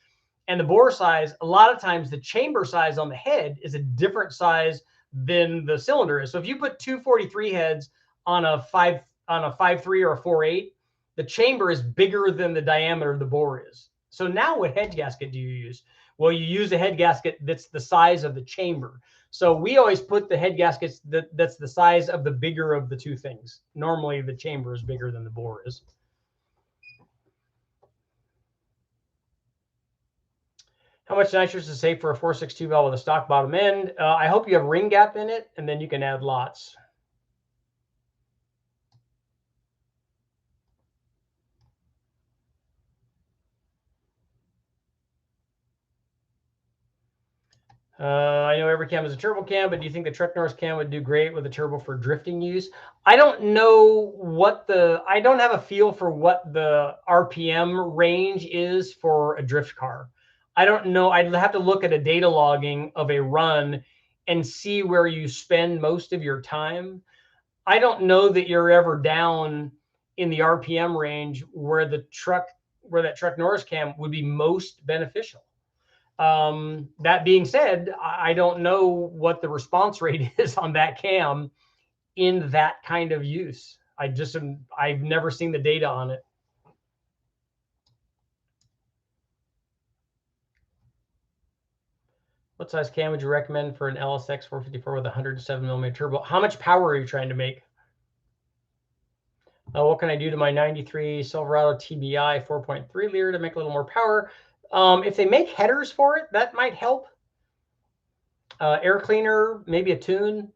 and the bore size, a lot of times the chamber size on the head is a different size than the cylinder is. So if you put 243 heads on a 5.3 or a 4.8, the chamber is bigger than the diameter of the bore is. So now what head gasket do you use? Well, you use a head gasket that's the size of the chamber. So we always put the head gaskets that's the size of the bigger of the two things. Normally the chamber is bigger than the bore is. How much nitrous is safe for a 462 valve with a stock bottom end? I hope you have ring gap in it, and then you can add lots. I know every cam is a turbo cam, but do you think the Trek Norris cam would do great with a turbo for drifting use? I don't know I don't have a feel for what the RPM range is for a drift car. I don't know. I'd have to look at a data logging of a run and see where you spend most of your time. I don't know that you're ever down in the RPM range where that Trek Norris cam would be most beneficial. That being said, I don't know what the response rate is on that cam in that kind of use. I've never seen the data on it. What size cam would you recommend for an LSX 454 with a 107mm turbo? How much power are you trying to make? What can I do to my 93 Silverado TBI 4.3 liter to make a little more power? If they make headers for it, that might help. Air cleaner, maybe a tune.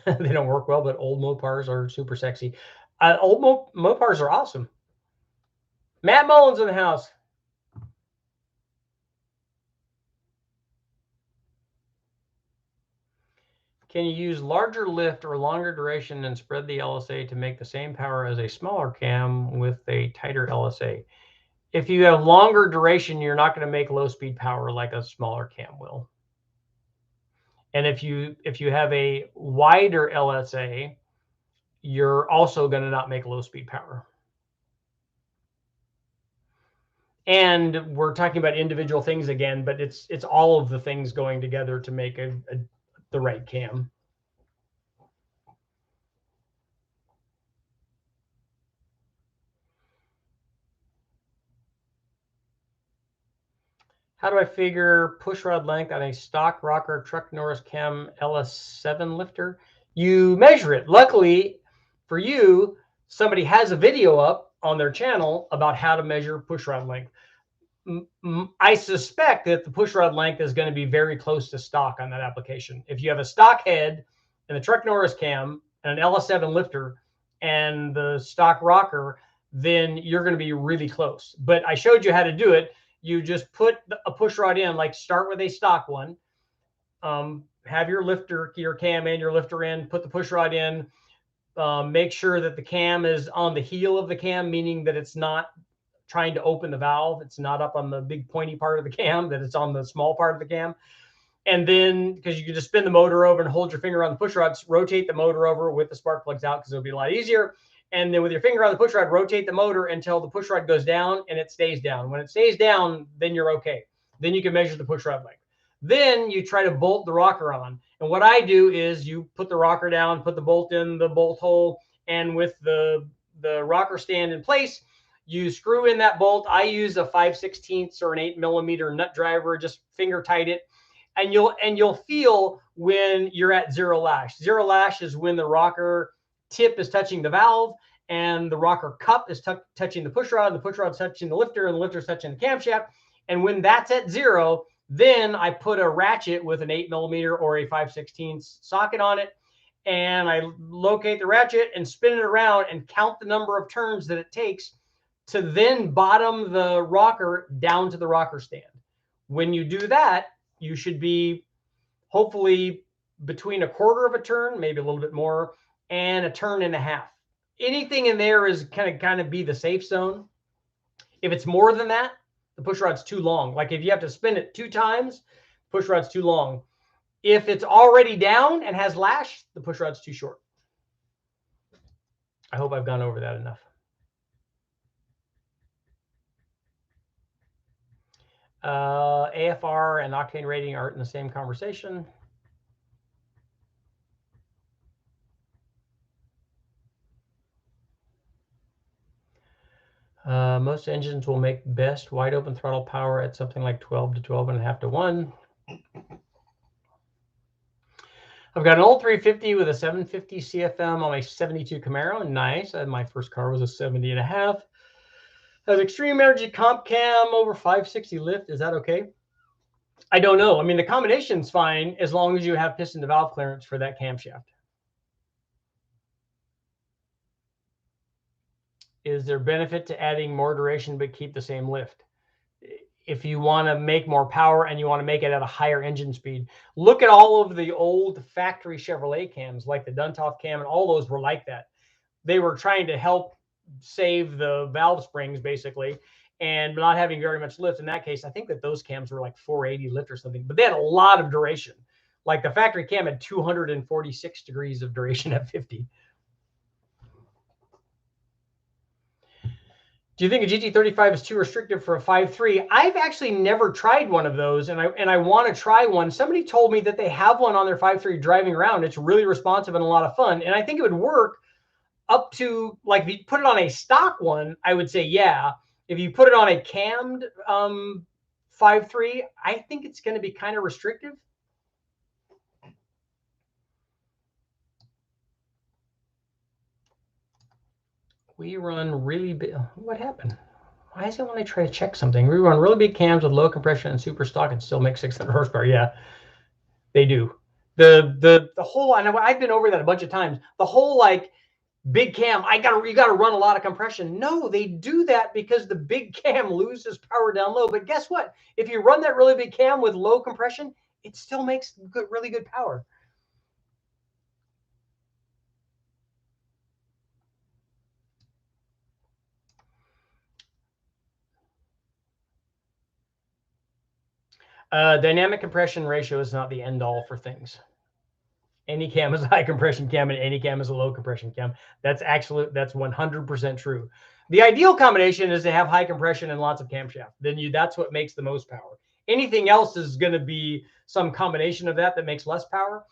They don't work well, but old Mopars are super sexy. Old Mopars are awesome. Matt Mullins in the house. Can you use larger lift or longer duration and spread the LSA to make the same power as a smaller cam with a tighter LSA? If you have longer duration, you're not going to make low speed power like a smaller cam will. And if you have a wider LSA, you're also going to not make low speed power. And we're talking about individual things again, but it's all of the things going together to make the right cam. How do I figure push rod length on a stock rocker Trek Norris cam LS7 lifter? You measure it. Luckily for you, somebody has a video up on their channel about how to measure push rod length. I suspect that the push rod length is going to be very close to stock on that application. If you have a stock head and a Trek Norris cam and an LS7 lifter and the stock rocker, then you're going to be really close. But I showed you how to do it. You just put a push rod in, like start with a stock one, have your lifter, your cam and your lifter in, put the push rod in, make sure that the cam is on the heel of the cam, meaning that it's not trying to open the valve. It's not up on the big pointy part of the cam, that it's on the small part of the cam. And then, because you can just spin the motor over and hold your finger on the push rods, rotate the motor over with the spark plugs out because it'll be a lot easier. And then with your finger on the push rod, rotate the motor until the push rod goes down and it stays down. When it stays down, then you're okay. Then you can measure the push rod length. Then you try to bolt the rocker on. And what I do is you put the rocker down, put the bolt in the bolt hole, and with the rocker stand in place, you screw in that bolt. I use a 5/16 or an 8mm nut driver, just finger tight it. And you'll feel when you're at zero lash. Zero lash is when the rocker tip is touching the valve and the rocker cup is touching the push rod, and the push rod's touching the lifter, and the lifter's touching the camshaft. And when that's at zero, then I put a ratchet with an 8mm or a 5/16 socket on it, and I locate the ratchet and spin it around and count the number of turns that it takes to then bottom the rocker down to the rocker stand. When you do that, you should be hopefully between a quarter of a turn, maybe a little bit more, and a turn and a half. Anything in there is kind of be the safe zone. If it's more than that, the push rod's too long. Like if you have to spin it 2 times, push rod's too long. If it's already down and has lash, the push rod's too short. I hope I've gone over that enough. AFR and octane rating aren't in the same conversation. Most engines will make best wide open throttle power at something like 12 to 12.5 to 1. I've got an old 350 with a 750 CFM on my 72 Camaro. Nice. My first car was a 70.5. Has extreme energy comp cam over 560 lift. Is that okay? I don't know. I mean, the combination's fine as long as you have piston to valve clearance for that camshaft. Is there benefit to adding more duration but keep the same lift? If you want to make more power and you want to make it at a higher engine speed, look at all of the old factory Chevrolet cams, like the Duntov cam, and all those were like that. They were trying to help save the valve springs, basically, and not having very much lift. In that case, I think that those cams were like 480 lift or something, but they had a lot of duration. Like the factory cam had 246 degrees of duration at 50. Do you think a GT35 is too restrictive for a 5.3? I've actually never tried one of those, and I want to try one. Somebody told me that they have one on their 5.3 driving around. It's really responsive and a lot of fun, and I think it would work up to, like, if you put it on a stock one, I would say yeah. If you put it on a cammed 5.3, I think it's going to be kind of restrictive. We run really big. What happened? Why is it when I try to check something? We run really big cams with low compression and super stock and still make 600 horsepower. Yeah, they do. The whole, and I've been over that a bunch of times. The whole, like, big cam, you gotta run a lot of compression. No, they do that because the big cam loses power down low. But guess what? If you run that really big cam with low compression, it still makes really good power. Dynamic compression ratio is not the end all for things. Any cam is a high compression cam and any cam is a low compression cam. That's 100% true. The ideal combination is to have high compression and lots of camshaft. Then that's what makes the most power. Anything else is going to be some combination of that makes less power.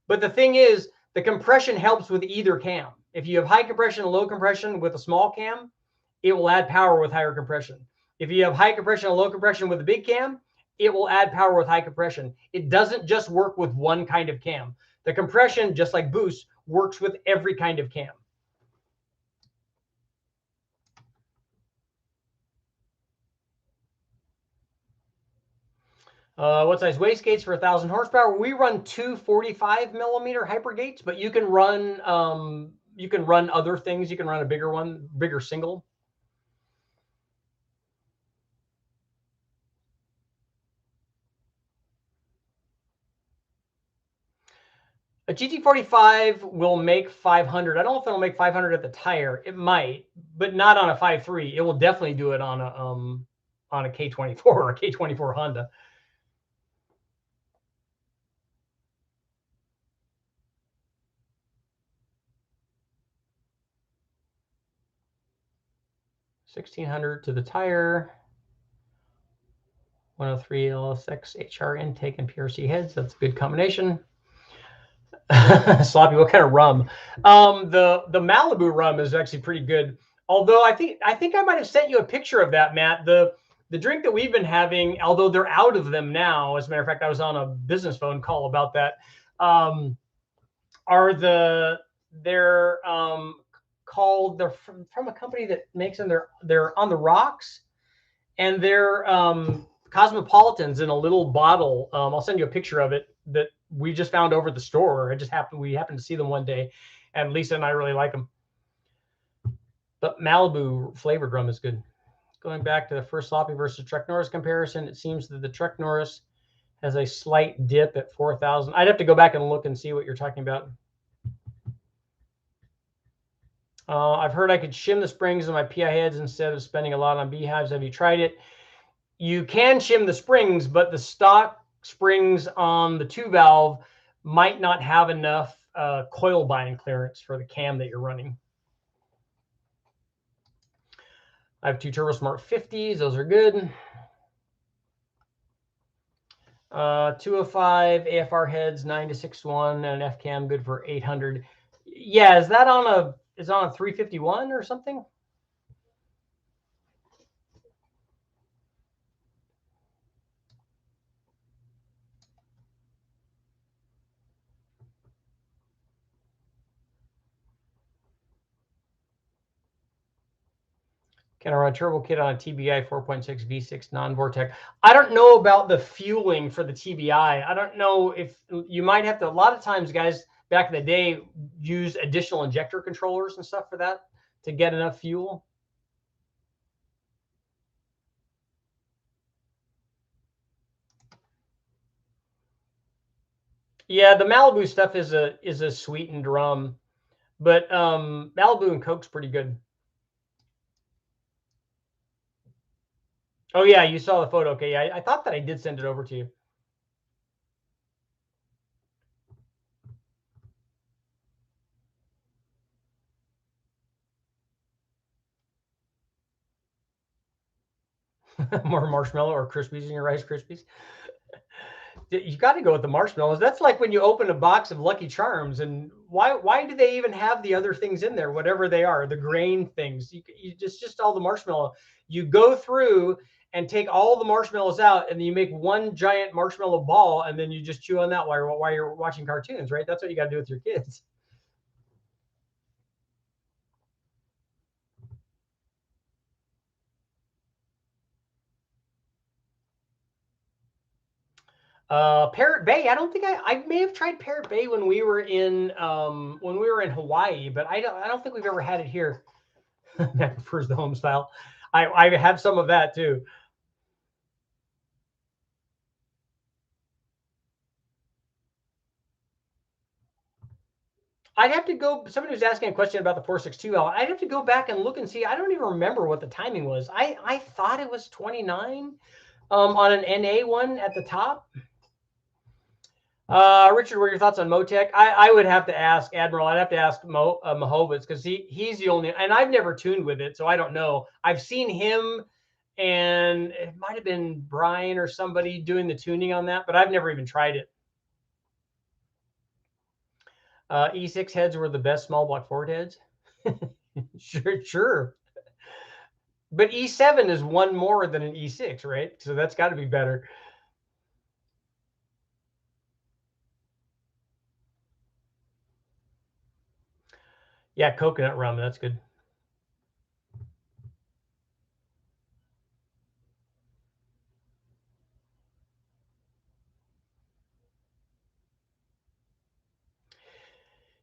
But the thing is, the compression helps with either cam. If you have high compression and low compression with a small cam, it will add power with higher compression. If you have high compression and low compression with a big cam, it will add power with high compression. It doesn't just work with one kind of cam. The compression, just like boost, works with every kind of cam. What size wastegates for 1,000 horsepower? We run 2 45mm hyper gates, but you can run other things. You can run a bigger one, bigger single. A GT45 will make 500. I don't know if it'll make 500 at the tire. It might, but not on a 5.3. It will definitely do it on a K24 or a K24 Honda. $1,600 to the tire. 103 LSX HR intake and PRC heads. That's a good combination. Sloppy, what kind of rum? The Malibu rum is actually pretty good. Although I think I might have sent you a picture of that, Matt. The drink that we've been having, although they're out of them now, as a matter of fact, I was on a business phone call about that. They're from a company that makes them. They're on the rocks, and they're cosmopolitans in a little bottle. I'll send you a picture of it that we just found over at the store. We happened to see them one day, and Lisa and I really like them. But Malibu flavored rum is good. Going back to the first Sloppy versus Truck Norris comparison, it seems that the Truck Norris has a slight dip at 4,000. I'd have to go back and look and see what you're talking about. I've heard I could shim the springs of my PI heads instead of spending a lot on beehives. Have you tried it? You can shim the springs, but the stock springs on the 2-valve might not have enough coil bind clearance for the cam that you're running. I have 2 TurboSmart 50s. Those are good. 205 AFR heads, 9 to 6-1, and an F cam good for 800. Yeah, is that on a 351 or something? Can I run a turbo kit on a TBI 4.6 V6 non-Vortec? I don't know about the fueling for the TBI. I don't know if you might have to. A lot of times, guys back in the day use additional injector controllers and stuff for that to get enough fuel. Yeah, the Malibu stuff is a sweetened rum, but Malibu and Coke's pretty good. Oh yeah, you saw the photo. Okay, I thought that I did send it over to you. More marshmallow or Krispies in your Rice Krispies. You got to go with the marshmallows. That's like when you open a box of Lucky Charms, and why do they even have the other things in there, whatever they are, the grain things? You just all the marshmallow. You go through and take all the marshmallows out, and then you make one giant marshmallow ball, and then you just chew on that while you're watching cartoons, right? That's what you got to do with your kids. Parrot Bay. I don't think I may have tried Parrot Bay when we were in Hawaii, but I don't think we've ever had it here. That prefers the home style. I have some of that too. I'd have to go. Somebody was asking a question about the 462L. I'd have to go back and look and see. I don't even remember what the timing was. I thought it was 29 on an NA one at the top. Richard, what are your thoughts on Motec? I would have to ask Admiral. I'd have to ask Mahovitz because he's the only, and I've never tuned with it, so I don't know. I've seen him, and it might have been Brian or somebody doing the tuning on that, but I've never even tried it. E6 heads were the best small block Ford heads. Sure. But E7 is one more than an E6, right? So that's got to be better. Yeah, coconut rum. That's good.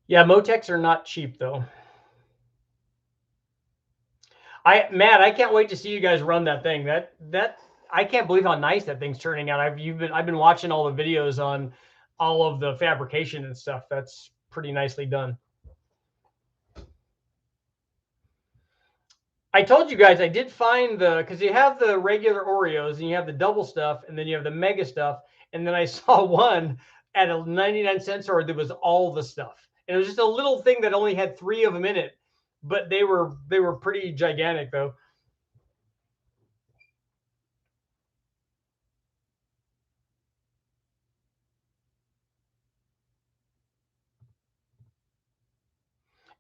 Yeah, Motecs are not cheap though. Matt, I can't wait to see you guys run that thing. That I can't believe how nice that thing's turning out. I've been watching all the videos on all of the fabrication and stuff. That's pretty nicely done. I told you guys I did find because you have the regular Oreos and you have the double stuff and then you have the mega stuff. And then I saw one at a 99-cent store that was all the stuff. And it was just a little thing that only had 3 of them in it, but they were pretty gigantic though.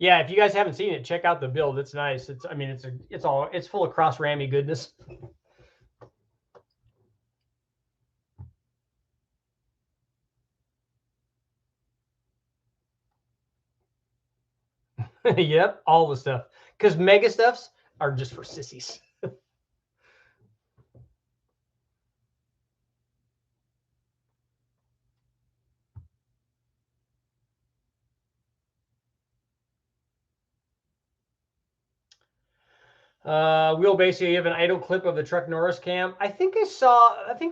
Yeah, if you guys haven't seen it, check out the build. It's nice. It's full of cross rammy goodness. Yep, all the stuff. Because mega stuffs are just for sissies. Wheelbase, you have an idle clip of the truck Norris cam. I think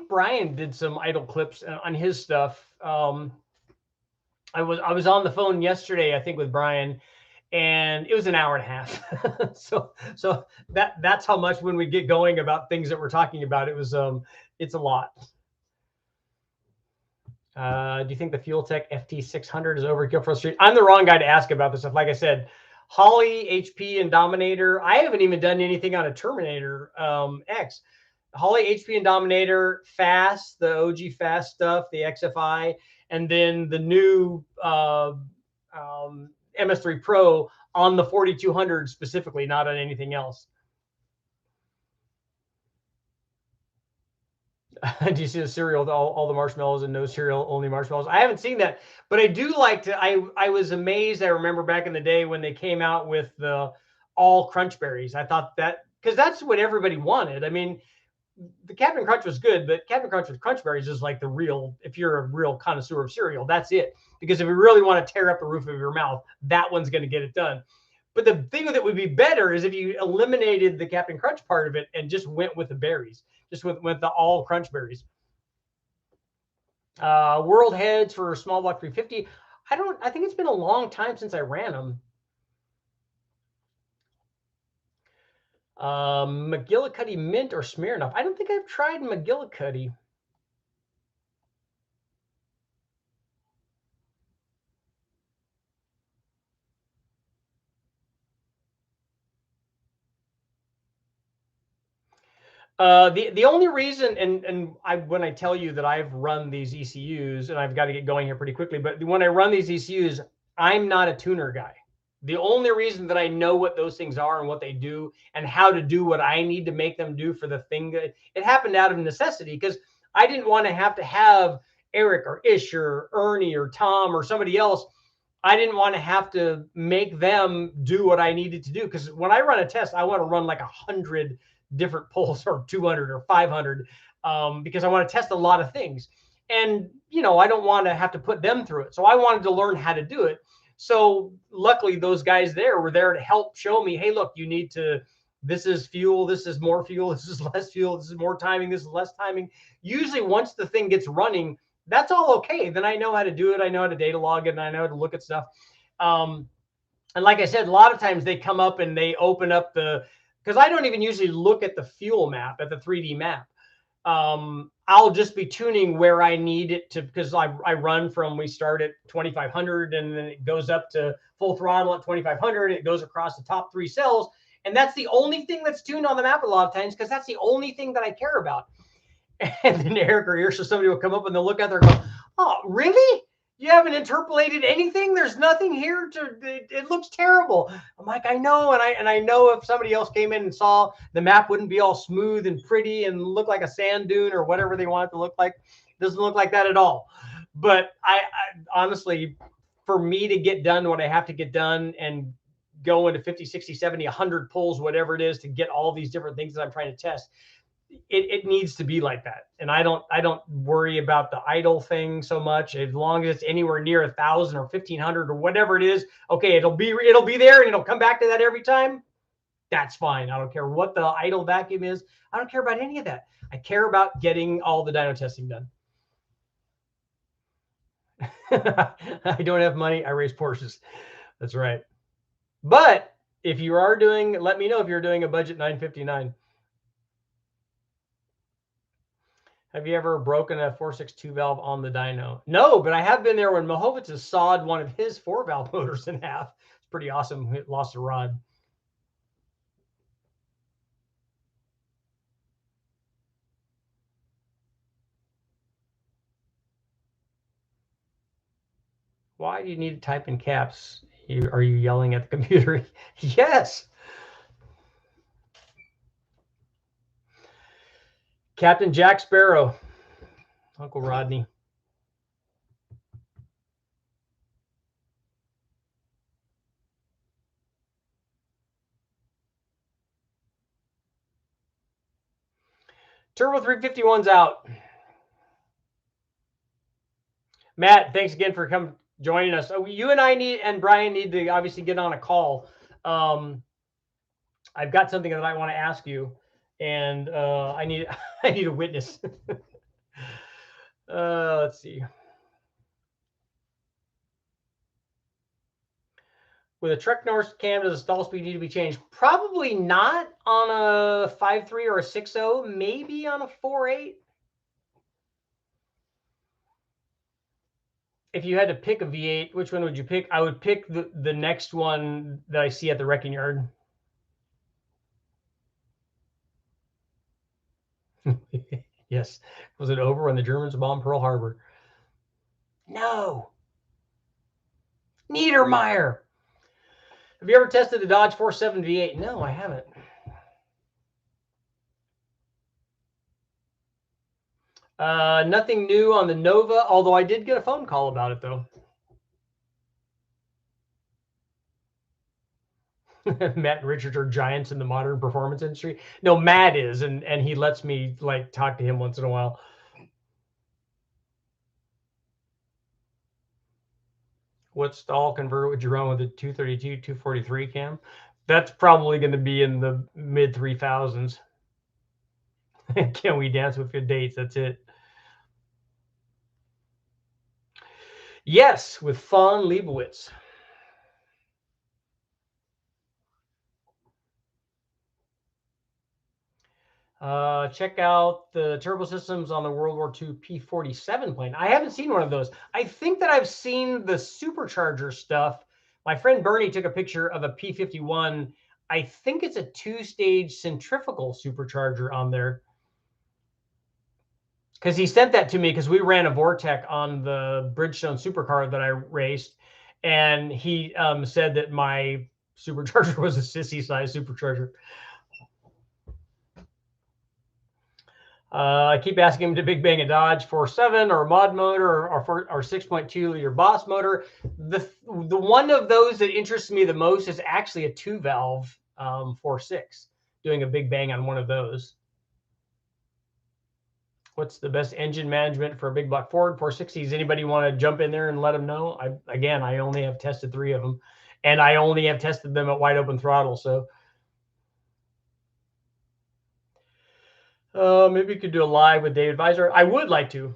Brian did some idle clips on his stuff. I was on the phone yesterday, I think, with Brian, and it was an hour and a half. so that's how much when we get going about things that we're talking about, it was it's a lot. Do you think the Fuel Tech FT600 is overkill for the street? I'm the wrong guy to ask about this stuff. Like I said, Holly, HP, and Dominator. I haven't even done anything on a Terminator X. Holly, HP, and Dominator, Fast, the OG Fast stuff, the XFI, and then the new MS3 Pro on the 4200 specifically, not on anything else. Do you see the cereal, all the marshmallows and no cereal, only marshmallows? I haven't seen that, but I do like to. I was amazed. I remember back in the day when they came out with the all crunch berries. I thought that because that's what everybody wanted. I mean, the Captain Crunch was good, but Captain Crunch with crunch berries is like the real. If you're a real connoisseur of cereal, that's it. Because if you really want to tear up the roof of your mouth, that one's going to get it done. But the thing that would be better is if you eliminated the Captain Crunch part of it and just went with the berries, just with the all crunch berries. World heads for small block 350. I think it's been a long time since I ran them. McGillicuddy mint or Smirnoff. I don't think I've tried McGillicuddy. The only reason, and when I tell you that I've run these ECUs, and I've got to get going here pretty quickly, but when I run these ECUs, I'm not a tuner guy. The only reason that I know what those things are and what they do and how to do what I need to make them do for the thing that it happened out of necessity, because I didn't want to have Eric or Ish or Ernie or Tom or somebody else. I didn't want to have to make them do what I needed to do, because when I run a test, I want to run like 100 different pulls or 200 or 500 because I want to test a lot of things. And, I don't want to have to put them through it. So I wanted to learn how to do it. So luckily, those guys were there to help show me, hey, look, you need to, this is fuel, this is more fuel, this is less fuel, this is more timing, this is less timing. Usually once the thing gets running, that's all okay. Then I know how to do it. I know how to data log it, and I know how to look at stuff. And like I said, a lot of times they come up and they open up because I don't even usually look at the fuel map, at the 3D map. I'll just be tuning where I need it to, because I run from, we start at 2500 and then it goes up to full throttle at 2500. It goes across the top 3 cells. And that's the only thing that's tuned on the map a lot of times, because that's the only thing that I care about. And then Eric or Ish or somebody will come up and they'll look at there and go, oh, really? You haven't interpolated anything? There's nothing here it looks terrible. I'm like, I know. And I know if somebody else came in and saw, the map wouldn't be all smooth and pretty and look like a sand dune or whatever they want it to look like. It doesn't look like that at all. But I honestly, for me to get done what I have to get done and go into 50, 60, 70, 100 pulls, whatever it is, to get all these different things that I'm trying to test, it needs to be like that. And I don't worry about the idle thing so much, as long as it's anywhere near 1,000 or 1,500 or whatever it is. Okay, it'll be there and it'll come back to that every time. That's fine. I don't care what the idle vacuum is. I don't care about any of that. I care about getting all the dyno testing done. I don't have money. I race Porsches. That's right. But if you are doing, let me know if you're doing a budget 959. Have you ever broken a 462 valve on the dyno? No, but I have been there when Mohovitz has sawed one of his 4-valve motors in half. It's pretty awesome. It lost a rod. Why do you need to type in caps? Are you yelling at the computer? Yes. Captain Jack Sparrow. Uncle Rodney. Turbo 351's out. Matt, thanks again for joining us. You and I and Brian need to obviously get on a call. I've got something that I want to ask you, and I need a witness. Let's see. With a Trek Norris cam, does the stall speed need to be changed? Probably not on a 5.3 or a 6.0, maybe on a 4.8. If you had to pick a V8, which one would you pick? I would pick the next one that I see at the wrecking yard. Yes. Was it over when the Germans bombed Pearl Harbor? No. Niedermeyer. Have you ever tested the Dodge 4.7 V8? No, I haven't. Nothing new on the Nova, although I did get a phone call about it, though. Matt and Richard are giants in the modern performance industry. No, Matt is, and he lets me like talk to him once in a while. What stall converter would you run with a 232, 243 cam? That's probably going to be in the mid 3000s. Can we dance with good dates? That's it. Yes, with Fawn Leibowitz. Check out the turbo systems on the World War II P-47 plane. I haven't seen one of those. I think that I've seen the supercharger stuff. My friend Bernie took a picture of a P-51. I think it's a 2-stage centrifugal supercharger on there. Because he sent that to me because we ran a Vortec on the Bridgestone supercar that I raced. And he said that my supercharger was a sissy-sized supercharger. I keep asking him to big bang a Dodge 4.7 or a mod motor or 6.2 liter Boss motor. The one of those that interests me the most is actually a 2-valve 4.6, doing a big bang on one of those. What's the best engine management for a big block Ford 460s? Anybody want to jump in there and let them know? I only have tested 3 of them, and I only have tested them at wide open throttle. So maybe we could do a live with David Visor. I would like to.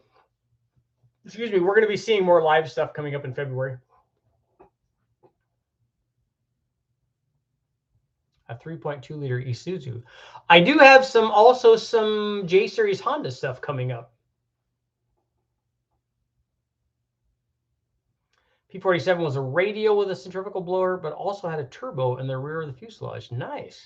Excuse me. We're going to be seeing more live stuff coming up in February. A 3.2 liter Isuzu. I do have some J Series Honda stuff coming up. P-47 was a radial with a centrifugal blower, but also had a turbo in the rear of the fuselage. Nice.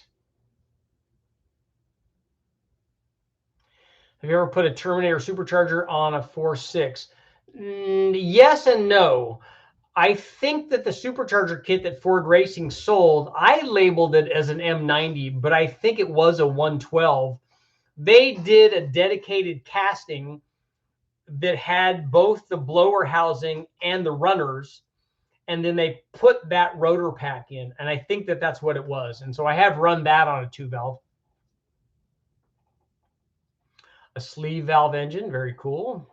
Have you ever put a Terminator supercharger on a 4.6? Yes and no. I think that the supercharger kit that Ford Racing sold, I labeled it as an M90, but I think it was a 112. They did a dedicated casting that had both the blower housing and the runners, and then they put that rotor pack in, and I think that that's what it was. And so I have run that on a 2-valve. A sleeve valve engine, very cool.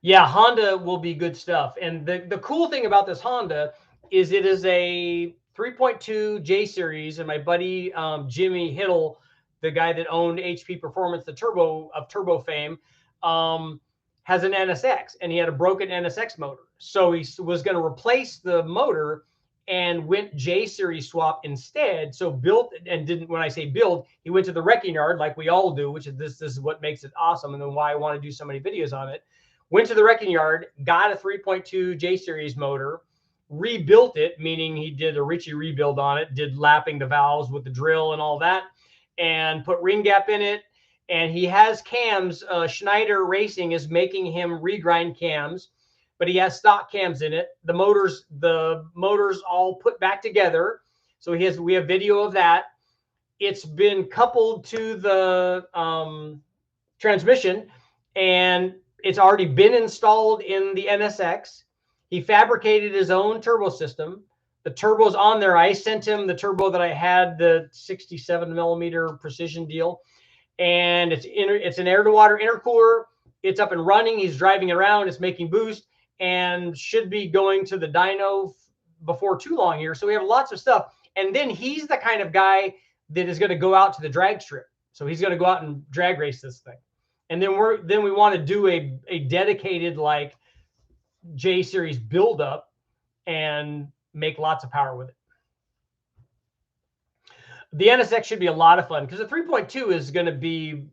Yeah, Honda will be good stuff. And the cool thing about this Honda is it is a 3.2 J Series, and my buddy Jimmy Hiddle, the guy that owned HP Performance, the turbo of turbo fame, has an NSX, and he had a broken NSX motor. So he was going to replace the motor and went J Series swap instead. So built and didn't, when I say build, he went to the wrecking yard like we all do, which is this is what makes it awesome, and then why I want to do so many videos on it. Went to the wrecking yard, got a 3.2 J Series motor, rebuilt it, meaning he did a Ritchie rebuild on it, did lapping the valves with the drill and all that, and put ring gap in it. And he has cams. Schneider Racing is making him regrind cams, but he has stock cams in it. The motors all put back together. So we have video of that. It's been coupled to the transmission, and it's already been installed in the NSX. He fabricated his own turbo system. The turbo's on there. I sent him the turbo that I had, the 67 millimeter precision deal. And it's an air-to-water intercooler. It's up and running. He's driving it around. It's making boost and should be going to the dyno before too long here. So we have lots of stuff. And then he's the kind of guy that is going to go out to the drag strip. So he's going to go out and drag race this thing. And then we want to do a dedicated like J Series buildup and make lots of power with it. The NSX should be a lot of fun because the 3.2 is going to be,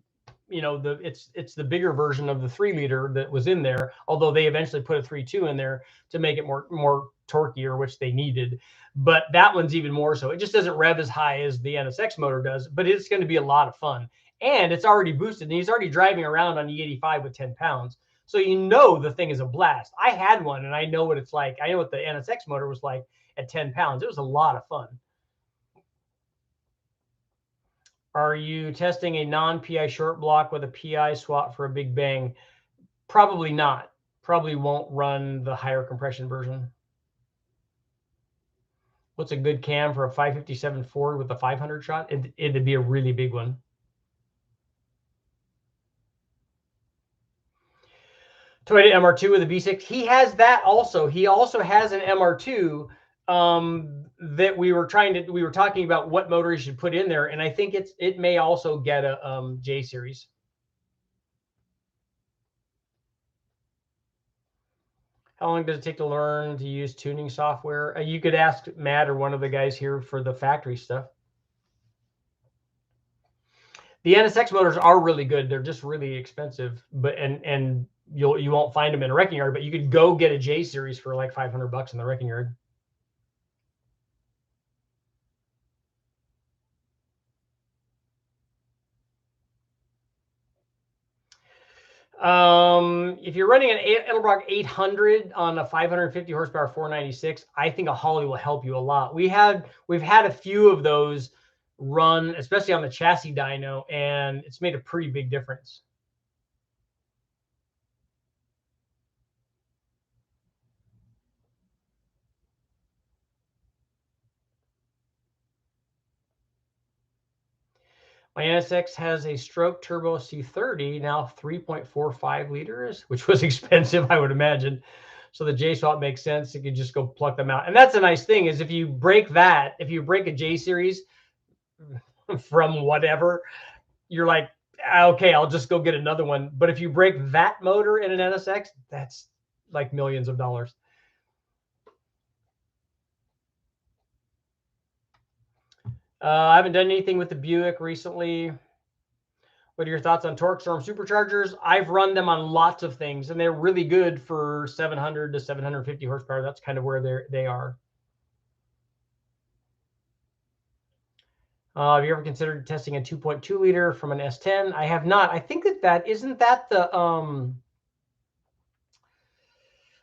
you know, it's the bigger version of the 3-liter that was in there, although they eventually put a 3.2 in there to make it more torqueier, which they needed. But that one's even more so. It just doesn't rev as high as the NSX motor does, but it's going to be a lot of fun. And it's already boosted, and he's already driving around on E85 with 10 pounds. So you know the thing is a blast. I had one, and I know what it's like. I know what the NSX motor was like at 10 pounds. It was a lot of fun. Are you testing a non-PI short block with a PI swap for a big bang? Probably not. Probably won't run the higher compression version. What's a good cam for a 557 Ford with a 500 shot? It'd be a really big one. Toyota MR2 with a V6. He has that also. He also has an MR2 that we were talking about what motor he should put in there, and I think it may also get a J series. How long does it take to learn to use tuning software? You could ask Matt or one of the guys here for the factory stuff. The NSX motors are really good. They're just really expensive, but and you won't find them in a wrecking yard. But you could go get a J series for like $500 in the wrecking yard. If you're running an Edelbrock 800 on a 550 horsepower 496, I think a Holly will help you a lot. We've had a few of those run, especially on the chassis dyno, and it's made a pretty big difference. My NSX has a stroke turbo C30, now 3.45 liters, which was expensive, I would imagine. So the J swap makes sense. You could just go pluck them out. And that's a nice thing is if you break a J series from whatever, you're like, okay, I'll just go get another one. But if you break that motor in an NSX, that's like millions of dollars. I haven't done anything with the Buick recently. What are your thoughts on Torque Storm superchargers? I've run them on lots of things, and they're really good for 700 to 750 horsepower. That's kind of where they are. Have you ever considered testing a 2.2 liter from an S10? I have not. I think that isn't that the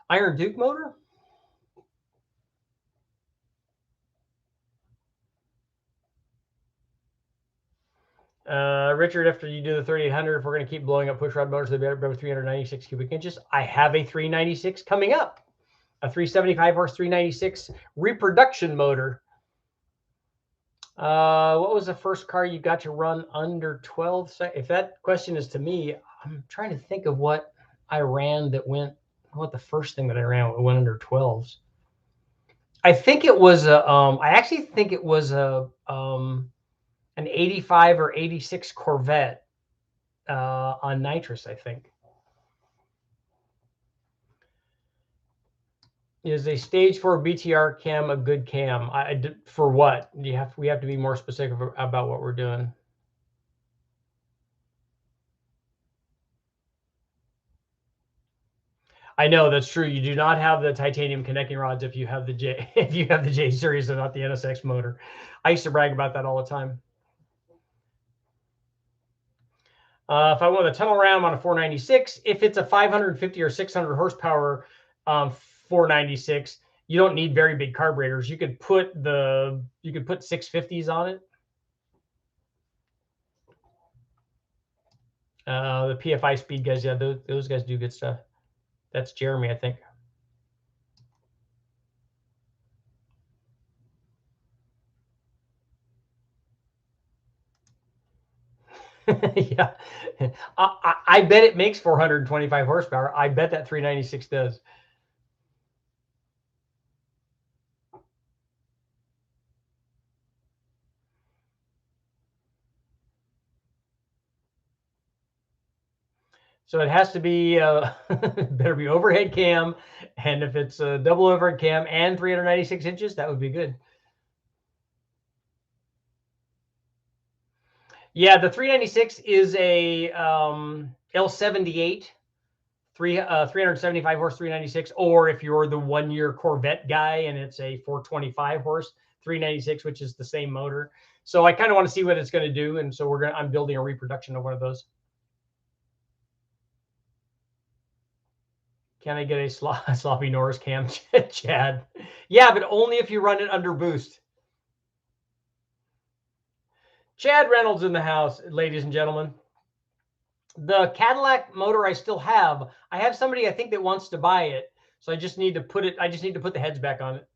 Iron Duke motor? Richard, after you do the 3800, if we're going to keep blowing up pushrod motors, they better be 396 cubic inches. I have a 396 coming up, a 375 horse 396 reproduction motor. What was the first car you got to run under 12 seconds? If that question is to me, I'm trying to think of what I ran that went, what the first thing that I ran went under 12s. I think it was I actually think it was an 85 or 86 Corvette on nitrous, I think. Is a stage 4 BTR cam a good cam? For what? We have to be more specific about what we're doing. I know that's true. You do not have the titanium connecting rods if you have the J series and not the NSX motor. I used to brag about that all the time. If I want a tunnel ram on a 496, if it's a 550 or 600 horsepower 496, you don't need very big carburetors. You could put 650s on it. The PFI speed guys, yeah, those guys do good stuff. That's Jeremy, I think. Yeah, I bet it makes 425 horsepower. I bet that 396 does. So it has to be better be overhead cam, and if it's a double overhead cam and 396 inches, that would be good. Yeah, the 396 is a L78, 375 horse 396, or if you're the 1-year Corvette guy and it's a 425 horse 396, which is the same motor. So I kind of want to see what it's going to do, and so I'm building a reproduction of one of those. Can I get a sloppy Norris cam, Chad? Yeah, but only if you run it under boost. Chad Reynolds in the house, ladies and gentlemen. The Cadillac motor I still have. I have somebody I think that wants to buy it, so I just need to put the heads back on it.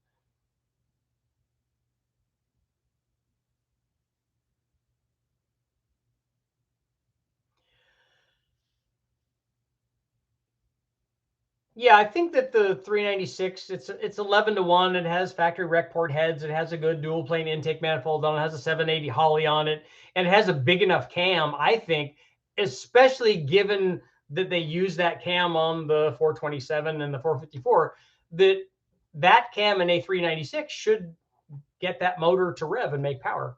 Yeah, I think that the 396, it's 11-1. It has factory rec port heads. It has a good dual plane intake manifold on it. It has a 780 Holly on it, and it has a big enough cam, I think, especially given that they use that cam on the 427 and the 454, that cam in a 396 should get that motor to rev and make power.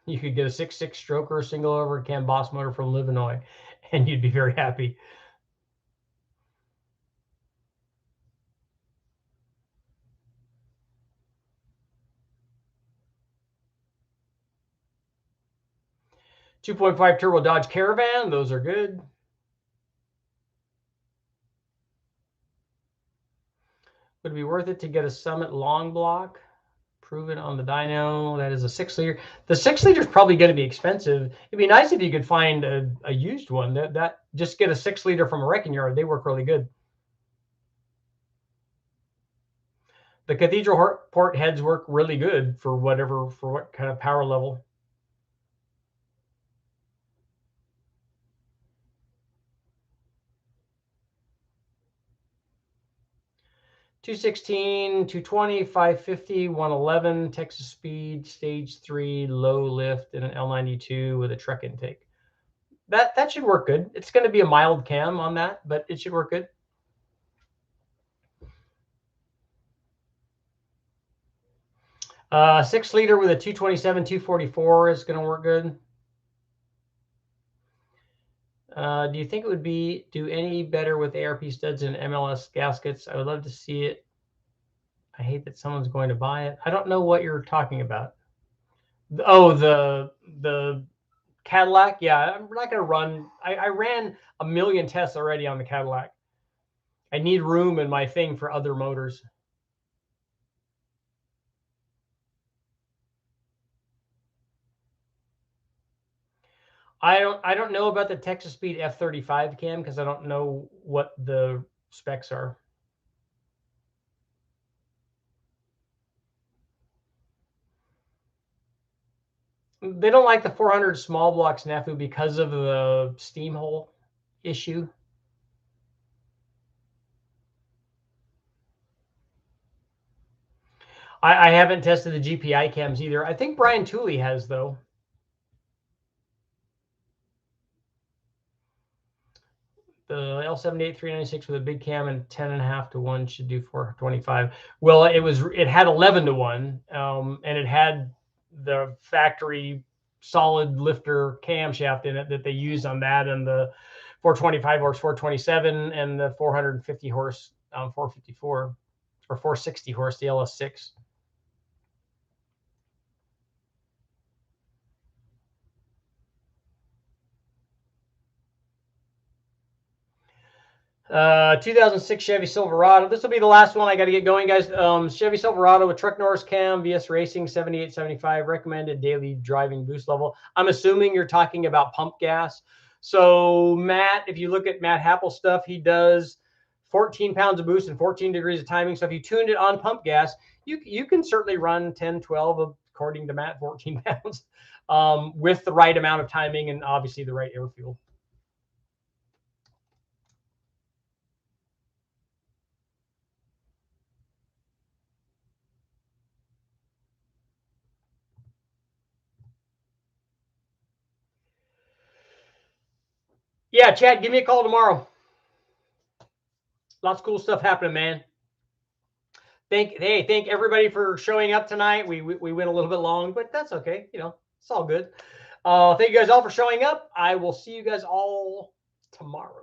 You could get a 6.6 stroker single overhead cam Boss motor from Illinois, and you'd be very happy. .5 turbo Dodge Caravan, those are good. Would it be worth it to get a Summit long block? Proven on the dyno. That is a 6-liter. The 6-liter is probably going to be expensive. It'd be nice if you could find a used one. That just get a 6-liter from a wrecking yard. They work really good. The Cathedral port heads work really good for what kind of power level. .216, 220, 550, 111, Texas speed, stage 3, low lift, and an L92 with a truck intake. That should work good. It's going to be a mild cam on that, but it should work good. 6-liter with a 227, 244 is going to work good. Do you think it would do any better with ARP studs and MLS gaskets? I would love to see it. I hate that someone's going to buy it. I don't know what you're talking about. Oh, the Cadillac. Yeah, I'm not going to run. I ran a million tests already on the Cadillac. I need room in my thing for other motors. I don't know about the Texas Speed F35 cam because I don't know what the specs are. They don't like the 400 small block snafu because of the steam hole issue. I haven't tested the GPI cams either. I think Brian Tooley has, though. The L78 396 with a big cam and 10.5-1 should do 425. Well, it had 11-1, and it had the factory solid lifter camshaft in it that they use on that, and the 425 horse 427 and the 450 horse 454 or 460 horse the LS6. 2006 Chevy Silverado. This will be the last one. I got to get going, guys. Chevy Silverado with truck Norris cam, VS Racing 7875, recommended daily driving boost level. I'm assuming you're talking about pump gas. So Matt, if you look at Matt Happel's stuff, he does 14 pounds of boost and 14 degrees of timing. So if you tuned it on pump gas, you can certainly run 10, 12, according to Matt, 14 pounds with the right amount of timing and obviously the right air fuel. Yeah, Chad, give me a call tomorrow. Lots of cool stuff happening, man. Thank everybody for showing up tonight. We went a little bit long, but that's okay. You know, it's all good. Thank you guys all for showing up. I will see you guys all tomorrow.